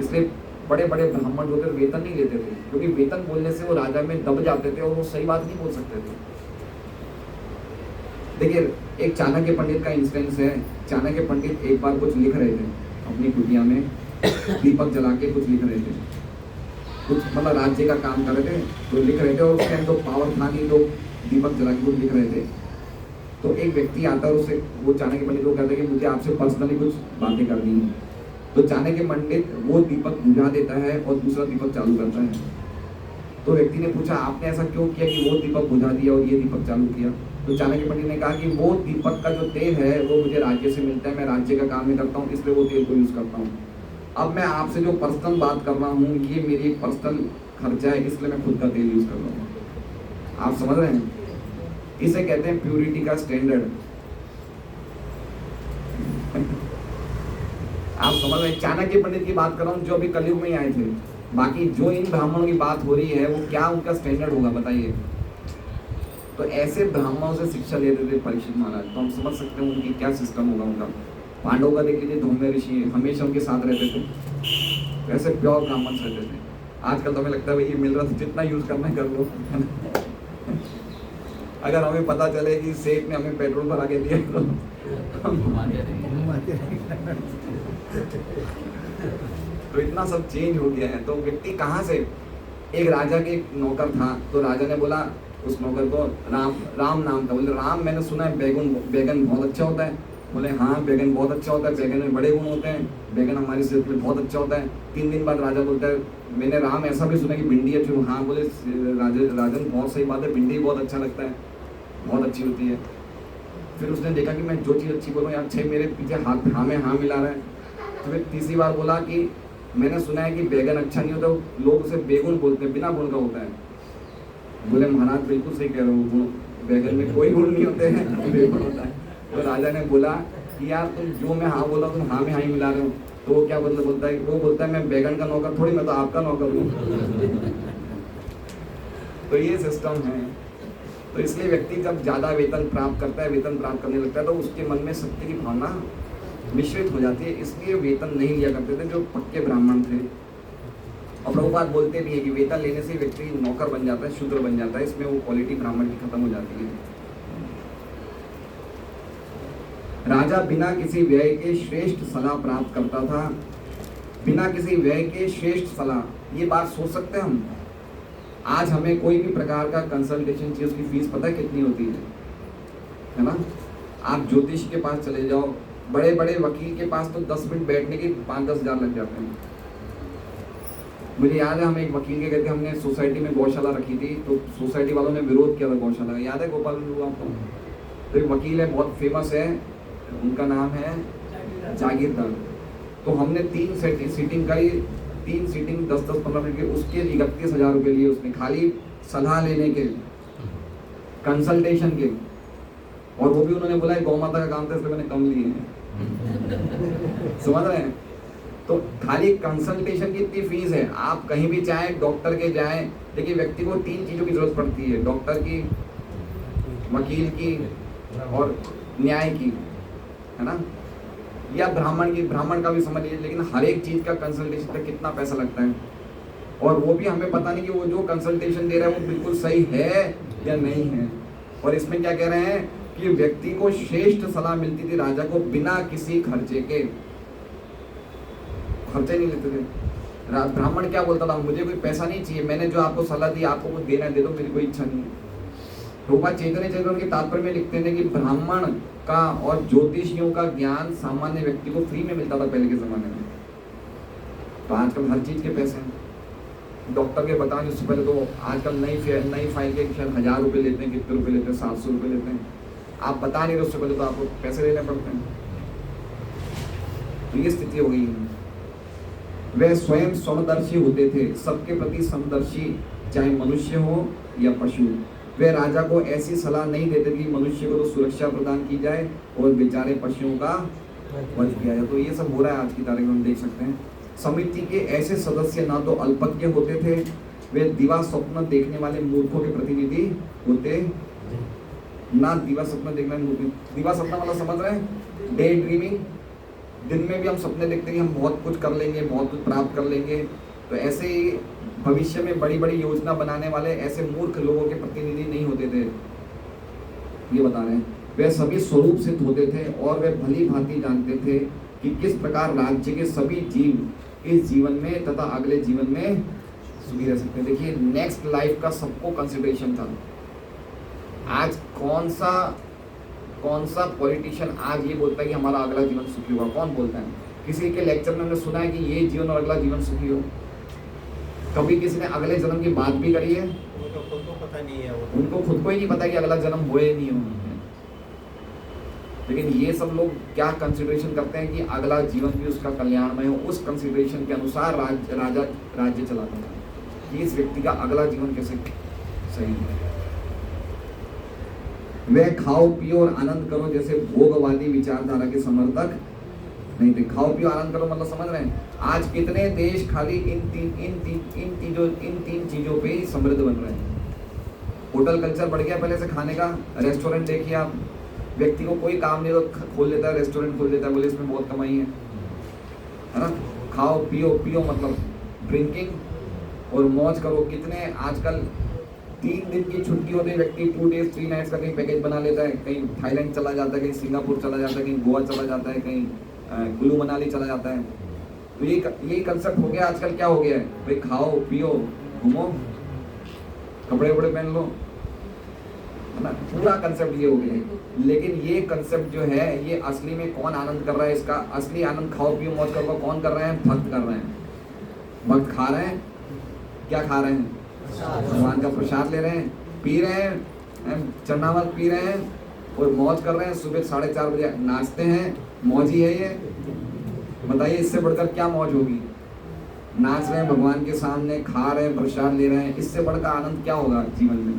इसलिए बड़े बड़े ब्राह्मण जो थे वेतन नहीं लेते थे, क्योंकि वेतन बोलने से वो राजा में दब जाते थे और वो सही बात नहीं बोल सकते थे। देखिए एक चाणक्य पंडित का इंसिडेंस है। चाणक्य पंडित एक बार कुछ लिख रहे थे अपनी कुटिया में, दीपक जला के कुछ लिख रहे थे, कुछ मतलब राज्य का काम कर रहे थे, तो लिख रहे थे और उसके तो पावर था नहीं, तो दीपक जला के कुछ लिख रहे थे। तो एक व्यक्ति आता है, उसे वो चाणक्य पंडित को कहता है कि मुझे आपसे पर्सनली कुछ बातें करनी है। तो चाणक्य पंडित वो दीपक बुझा देता है और दूसरा दीपक चालू करता है। तो व्यक्ति ने पूछा आपने ऐसा क्यों किया कि वो दीपक बुझा दिया और ये दीपक चालू किया? तो चाणक्य पंडित ने कहा कि वो दीपक का जो तेल है वो मुझे राज्य से मिलता है, मैं राज्य का काम ही करता हूँ, इसलिए वो तेल को यूज करता हूँ। अब मैं आपसे जो पर्सनल बात कर रहा हूँ ये मेरी पर्सनल खर्चा है, इसलिए मैं खुद का तेल यूज कर रहा हूँ। आप समझ रहे हैं? इसे कहते हैं प्यूरिटी का स्टैंडर्ड। आप समझ रहे हैं? चाणक्य पंडित की बात कर रहा हूँ जो अभी कलयुग में ही आए थे। बाकी जो इन ब्राह्मणों की बात हो रही है वो क्या उनका स्टैंडर्ड होगा बताइए? तो ऐसे ब्राह्मणों से शिक्षा लेते थे परीक्षित महाराज, तो हम समझ सकते हैं उनकी क्या सिस्टम होगा उनका। पांडवों का देख लीजिए, धौम्य ऋषि हमेशा उनके साथ रहते थे, वैसे प्योर ब्राह्मण रहते थे। आजकल तो हमें लगता है भाई ये मिल रहा था, जितना यूज करना है कर लो। अगर हमें पता चले कि सेठ ने हमें पेट्रोल भरा के दिया तो इतना सब चेंज हो गया है। तो व्यक्ति कहाँ से, एक राजा के एक नौकर था, तो राजा ने बोला उस नौकर को, राम नाम था, बोले राम मैंने सुना है बैगन बहुत अच्छा होता है। बोले हाँ बैगन बहुत अच्छा होता है, बैगन में बड़े गुण होते हैं, बैगन हमारी सेहत के लिए बहुत अच्छा होता है। 3 दिन बाद राजा बोलता है मैंने राम ऐसा भी सुना कि भिंडी अच्छी। हाँ बोले राजन बहुत सही बात है, भिंडी बहुत अच्छा लगता है, बहुत अच्छी होती है। फिर उसने देखा कि मैं जो चीज़ अच्छी बोलूँ यार छः मेरे पीछे हाँ में हाँ मिला रहा है। तो फिर तीसरी बार बोला कि मैंने सुना है कि बैगन अच्छा नहीं होता, लोग उसे बेगुन बोलते हैं, बिना गुण का होता है। बोले महाराज बिल्कुल सही कह रहे हो, गुण बैगन में कोई गुण नहीं होते हैं, बेगुन होता है। तो राजा ने बोला कि यार तुम जो मैं हाँ बोला तुम हाँ में हाँ ही मिला रहे हो। तो वो क्या बोलता है, वो बोलता है मैं बैगन का नौकर थोड़ी, मैं तो आपका नौकर हूँ। तो ये सिस्टम है। तो इसलिए व्यक्ति जब ज़्यादा वेतन प्राप्त करता है, वेतन प्राप्त करने लगता है, तो उसके मन में सत्य की भावना मिश्रित हो जाती है। इसलिए वेतन नहीं लिया करते थे जो पक्के ब्राह्मण थे। और प्रभुपाद बोलते भी है कि वेतन लेने से व्यक्ति नौकर बन जाता है, शूद्र बन जाता है, इसमें वो क्वालिटी ब्राह्मण की खत्म हो जाती है। राजा बिना किसी व्यय के श्रेष्ठ सलाह प्राप्त करता था। बिना किसी व्यय के श्रेष्ठ सलाह, ये बात सोच सकते हैं हम? आज हमें कोई भी प्रकार का कंसल्टेशन चाहिए, उसकी फीस पता है कितनी होती है ना? आप ज्योतिष के पास चले जाओ, बड़े बड़े वकील के पास तो 10 मिनट बैठने के 5-10 हज़ार लग जाते हैं। मुझे याद है हम एक वकील के गए थे, हमने सोसाइटी में गौशाला रखी थी, तो सोसाइटी वालों ने विरोध किया था गौशाला का, याद है गोपाल आपको? तो एक वकील है बहुत फेमस है, उनका नाम है जागीरदार। तो हमने 3 सीटिंग करी, 3 सीटिंग 10-15 मिनट की, उसके 31,000 रुपये लिए उसने, खाली सलाह लेने के, कंसल्टेशन के। और वो भी उन्होंने बोला गौ माता का काम था इसलिए मैंने कम लिए हैं। समझ रहे हैं? तो खाली कंसल्टेशन की इतनी फीस है। आप कहीं भी चाहें डॉक्टर के जाएं, देखिए व्यक्ति को 3 चीज़ों की जरूरत पड़ती है, डॉक्टर की, वकील की और न्याय की, है ना? या ब्राह्मण की, ब्राह्मण का भी समझ लीजिए। लेकिन हर एक चीज़ का कंसल्टेशन पे कितना पैसा लगता है, और वो भी हमें पता नहीं कि वो जो कंसल्टेशन दे रहा है वो बिल्कुल सही है या नहीं है। और इसमें क्या कह रहे हैं कि व्यक्ति को श्रेष्ठ सलाह मिलती थी राजा को बिना किसी खर्चे के, खर्चे नहीं लेते थे। ब्राह्मण क्या बोलता था, मुझे कोई पैसा नहीं चाहिए, मैंने जो आपको सलाह दी आपको कुछ देना दे दो, मेरी कोई इच्छा नहीं है। रूपा चैतन्य चैतन्य के तात्पर्य में लिखते हैं कि ब्राह्मण का और ज्योतिषियों का ज्ञान सामान्य व्यक्ति को फ्री में मिलता था पहले के जमाने में। तो आजकल हर चीज के पैसे हैं। डॉक्टर के बताएं उससे पहले तो आजकल नई फाइल के शायद 1000 रुपये लेते हैं, कितने रुपये लेते हैं, 700 रुपये लेते हैं। आप बता नहीं रहे उससे पहले तो आपको पैसे देने पड़ते हैं। तो ये स्थिति हो गई है। वे स्वयं समदर्शी होते थे, सबके प्रति समदर्शी, चाहे मनुष्य हो या पशु। वे राजा को ऐसी सलाह नहीं देते कि मनुष्य को तो सुरक्षा प्रदान की जाए और बेचारे पशुओं का वध किया जाए। तो ये सब हो रहा है आज की तारीख में, हम देख सकते हैं। समिति के ऐसे सदस्य ना तो अल्पज्ञ होते थे, वे दिवा स्वप्न देखने वाले मूर्खों के प्रतिनिधि होते ना। दिवा स्वप्न देखने वाले, दिवा स्वप्न वाला समझ रहे हैं, डे ड्रीमिंग, दिन में भी हम सपने देखते हैं कि हम बहुत कुछ कर लेंगे, बहुत कुछ प्राप्त कर लेंगे। तो ऐसे ही भविष्य में बड़ी बड़ी योजना बनाने वाले ऐसे मूर्ख लोगों के प्रतिनिधि नहीं होते थे, ये बता रहे हैं। वे सभी स्वरूप सिद्ध होते थे और वे भली भांति जानते थे कि किस प्रकार राज्य के सभी जीव इस जीवन में तथा अगले जीवन में सुखी रह सकते हैं। देखिए, नेक्स्ट लाइफ का सबको कंसिडरेशन था। आज कौन सा पॉलिटिशियन आज ये बोलता है कि हमारा अगला जीवन सुखी होगा? कौन बोलता है? किसी के लेक्चर में हमने सुना है कि ये जीवन और अगला जीवन सुखी हो? कभी किसी ने अगले जन्म की बात भी करी है? उनको खुद को पता नहीं है, उनको खुद को ही नहीं पता कि अगला जन्म हो या नहीं हो। लेकिन ये सब लोग क्या कंसिडरेशन करते हैं कि अगला जीवन भी उसका कल्याणमय हो। उस कंसिडरेशन के अनुसार राजा राज्य चलाता था कि इस व्यक्ति का अगला जीवन कैसे सही है। वे खाओ पियो और आनंद करो जैसे भोगवादी विचारधारा के समर्थक नहीं थे। खाओ पियो आनंद करो मतलब समझ रहे हैं? आज कितने देश खाली इन तीन चीजों पे ही समृद्ध बन रहे हैं। होटल कल्चर बढ़ गया पहले से खाने का। रेस्टोरेंट देखिए आप, व्यक्ति को कोई काम नहीं तो खोल लेता है, रेस्टोरेंट खोल लेता है, बोले इसमें बहुत कमाई है ना। खाओ पियो मतलब ड्रिंकिंग और मौज करो। कितने आजकल 3 दिन की छुट्टी होती है, व्यक्ति 2 डेज 3 नाइट्स का कहीं पैकेज बना लेता है, कहीं थाईलैंड चला जाता है, कहीं सिंगापुर चला जाता है, कहीं गोवा चला जाता है, कहीं कुल्लू मनाली चला जाता है। तो ये कंसेप्ट हो गया। आजकल क्या हो गया है भाई? खाओ पियो घूमो, कपड़े वपड़े पहन लो, है ना। पूरा कंसेप्ट ये हो गया है। लेकिन ये कंसेप्ट जो है, ये असली में कौन आनंद कर रहा है? इसका असली आनंद खाओ पियो मौज करो कौन कर रहे हैं? भक्त कर रहे हैं। भक्त खा रहे हैं, क्या खा रहे हैं? भगवान का प्रसाद ले रहे हैं, पी रहे हैं, चरणामृत पी रहे हैं और मौज कर रहे हैं। सुबह 4:30 बजे नाचते हैं, मौज ही है ये। बताइए इससे बढ़कर क्या मौज होगी? नाच रहे हैं भगवान के सामने, खा रहे हैं, प्रसाद ले रहे हैं, इससे बढ़कर आनंद क्या होगा जीवन में?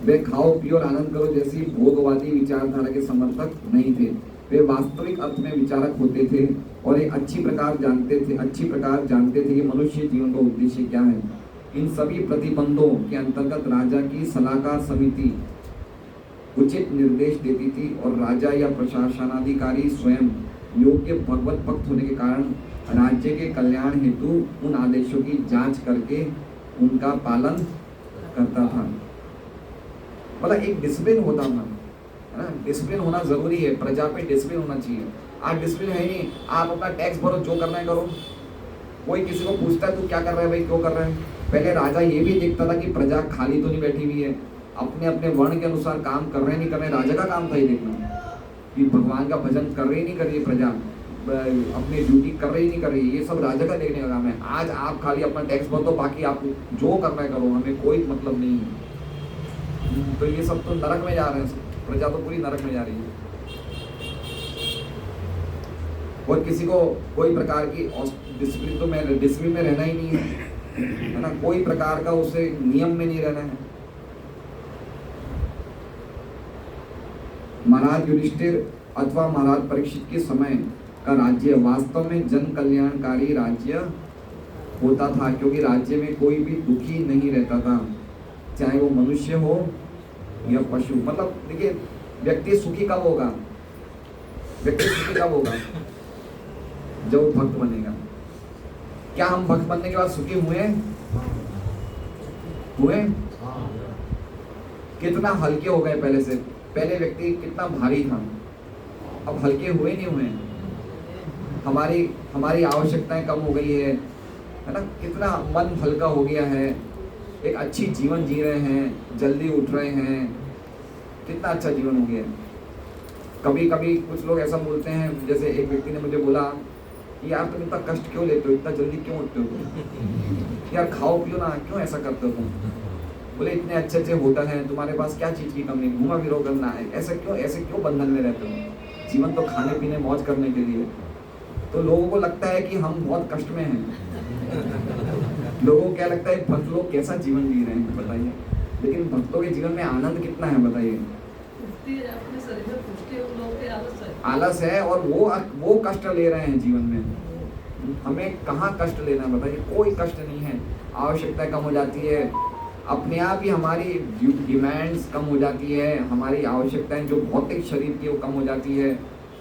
वे खाओ पियो और आनंद करो जैसी भोगवादी विचारधारा के समर्थक नहीं थे। वे वास्तविक अर्थ में विचारक होते थे और एक अच्छी प्रकार जानते थे कि मनुष्य जीवन का उद्देश्य क्या है। इन सभी प्रतिबंधों के अंतर्गत राजा की सलाहकार समिति उचित निर्देश देती थी और राजा या प्रशासनाधिकारी स्वयं योग्य भगवत भक्त होने के कारण राज्य के कल्याण हेतु उन आदेशों की जांच करके उनका पालन करता था। मतलब एक डिसिप्लिन होता था, है ना। डिसिप्लिन होना जरूरी है, प्रजा पे डिसिप्लिन होना चाहिए। आज डिसिप्लिन है नहीं, आप अपना टैक्स भरो, जो करना है करो। कोई किसी को पूछता है तू क्या कर रहा है भाई, क्यों कर रहा है? पहले राजा ये भी देखता था कि प्रजा खाली तो नहीं बैठी हुई है, अपने अपने वर्ण के अनुसार काम कर रहे हैं नहीं कर रहे। राजा का काम था ये देखना कि भगवान का भजन कर रही नहीं कर रही प्रजा, अपनी ड्यूटी कर रही नहीं कर रही। ये सब राजा का देखने का काम है। आज आप खाली अपना टैक्स भरो, बाकी आप जो करना है करो, हमें कोई मतलब नहीं है। तो ये सब तो नरक में जा रहे हैं, प्रजा तो पूरी नरक में जा रही है। और किसी को कोई प्रकार की डिसिप्लिन में रहना ही नहीं है ना। कोई प्रकार का उसे नियम में नहीं रहना है। महाराज युधिष्ठिर अथवा महाराज परीक्षित के समय का राज्य वास्तव में जन कल्याणकारी राज्य होता था, क्योंकि राज्य में कोई भी दुखी नहीं रहता था, चाहे वो मनुष्य हो या पशु। मतलब देखिए, व्यक्ति सुखी कब होगा? जब वो भक्त बनेगा। क्या हम भक्त बनने के बाद सुखी हुए? कितना हल्के हो गए पहले से। पहले व्यक्ति कितना भारी था, अब हल्के हुए नहीं हुए। हमारी आवश्यकताएं कम हो गई है ना। कितना मन हल्का हो गया है, एक अच्छी जीवन जी रहे हैं, जल्दी उठ रहे हैं, कितना अच्छा जीवन हो गया है। कभी कभी कुछ लोग ऐसा बोलते हैं, जैसे एक व्यक्ति ने मुझे बोला कि यार तुम इतना कष्ट क्यों लेते हो, इतना जल्दी क्यों उठते हो तुम? यार खाओ पियो ना, क्यों ऐसा करते हो तुम? बोले इतने अच्छे अच्छे होटल हैं, तुम्हारे पास क्या चीज़ की कमी? घूमा फिरो करना है, ऐसे क्यों बंधन में रहते हो? जीवन तो खाने पीने मौज करने के लिए। तो लोगों को लगता है कि हम बहुत कष्ट में हैं। लोगों को क्या लगता है, भक्त लोग कैसा जीवन जी रहे हैं बताइए। लेकिन भक्तों के जीवन में आनंद कितना है बताइए? आलस है, और वो कष्ट ले रहे हैं जीवन में। हमें कहाँ कष्ट लेना है बताइए? कोई कष्ट नहीं है। आवश्यकता कम हो जाती है, अपने आप ही हमारी डिमांड्स कम हो जाती है, हमारी आवश्यकताएं जो भौतिक शरीर की वो कम हो जाती है,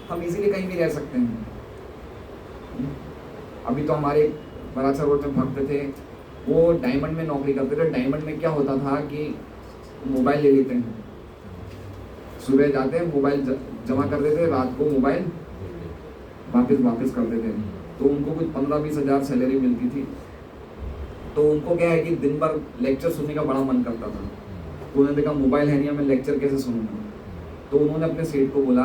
हम इजीली कहीं भी रह सकते हैं। अभी तो हमारे बरासा रोड में भक्त थे, वो डायमंड में नौकरी करते थे। डायमंड में क्या होता था कि मोबाइल ले लेते हैं, सुबह जाते हैं मोबाइल जमा कर देते, रात को मोबाइल वापस कर देते। तो उनको कुछ 15-20 हज़ार सैलरी मिलती थी। तो उनको क्या है कि दिन भर लेक्चर सुनने का बड़ा मन करता था। तो उन्होंने देखा मोबाइल है नहीं, मैं लेक्चर कैसे सुनूंगा। तो उन्होंने अपने सेठ को बोला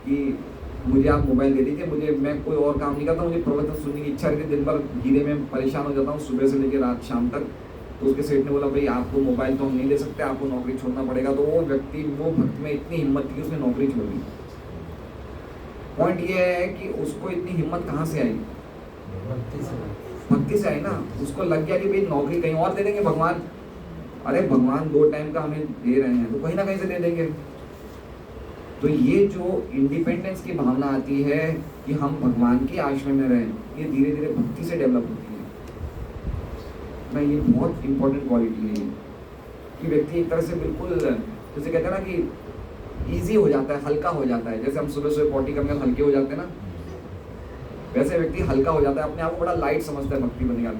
कि मुझे आप मोबाइल दे दीजिए, मैं कोई और काम नहीं करता, मुझे प्रवचन सुनने की इच्छा रहती है, दिन भर धीरे में परेशान हो जाता हूँ सुबह से लेकर रात शाम तक। तो उसके सेठ ने बोला भाई आपको मोबाइल तो हम नहीं दे सकते, आपको नौकरी छोड़ना पड़ेगा। तो वो भक्त में इतनी हिम्मत थी कि उसने नौकरी छोड़ दी। पॉइंट ये है कि उसको इतनी हिम्मत कहाँ से आई? भक्ति से आई ना। उसको लग गया कि भाई नौकरी कहीं और दे देंगे भगवान, अरे भगवान 2 टाइम का हमें दे रहे हैं तो कहीं ना कहीं से दे देंगे। तो ये जो इंडिपेंडेंस की भावना आती है कि हम भगवान के आश्रय में रहें, ये धीरे धीरे भक्ति से डेवलप होती है ना। ये बहुत इंपॉर्टेंट क्वालिटी है कि व्यक्ति एक तरह से बिल्कुल जैसे कहते हैं ना कि ईजी हो जाता है, हल्का हो जाता है। जैसे हम सुबह सुबह पॉटी करने हल्के हो जाते हैं ना, वैसे व्यक्ति हल्का हो जाता है, अपने आप को बड़ा लाइट समझता है भक्ति बनेगा।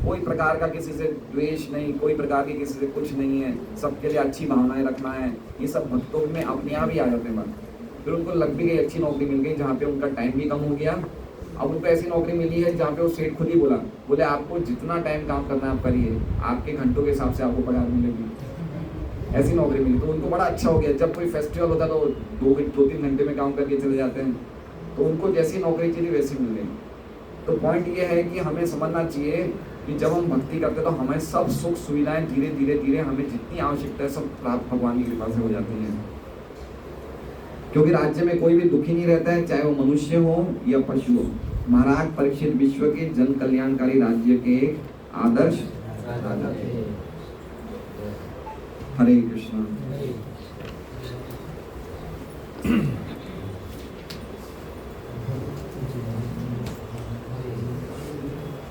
कोई प्रकार का किसी से द्वेष नहीं, कोई प्रकार की किसी से कुछ नहीं है, सबके लिए अच्छी भावनाएं रखना है, ये सब भक्तों में अपने आप ही आ जाते हैं बात। फिर उनको लग भी गई, अच्छी नौकरी मिल गई जहाँ पे उनका टाइम भी कम हो गया। अब उनको ऐसी नौकरी मिली है जहाँ पे वो सेठ खुद ही बोले आपको जितना टाइम काम करना है आप करिए, आपके घंटों के हिसाब से आपको पगार मिलेगी। ऐसी नौकरी मिली तो उनको बड़ा अच्छा हो गया। जब कोई फेस्टिवल होता है तो 2-3 घंटे में काम करके चले जाते हैं। तो उनको जैसी नौकरी चाहिए वैसी मिल गई। तो पॉइंट ये है कि हमें समझना चाहिए कि जब हम भक्ति करते हैं तो हमें सब सुख सुविधाएं धीरे धीरे हमें जितनी आवश्यकता है सब प्राप्त भगवान की कृपा से हो जाती है। क्योंकि राज्य में कोई भी दुखी नहीं रहता है, चाहे वो मनुष्य हो या पशु हो। महाराज परीक्षित विश्व के जन कल्याणकारी राज्य के एक आदर्श राजा थे। हरे कृष्ण।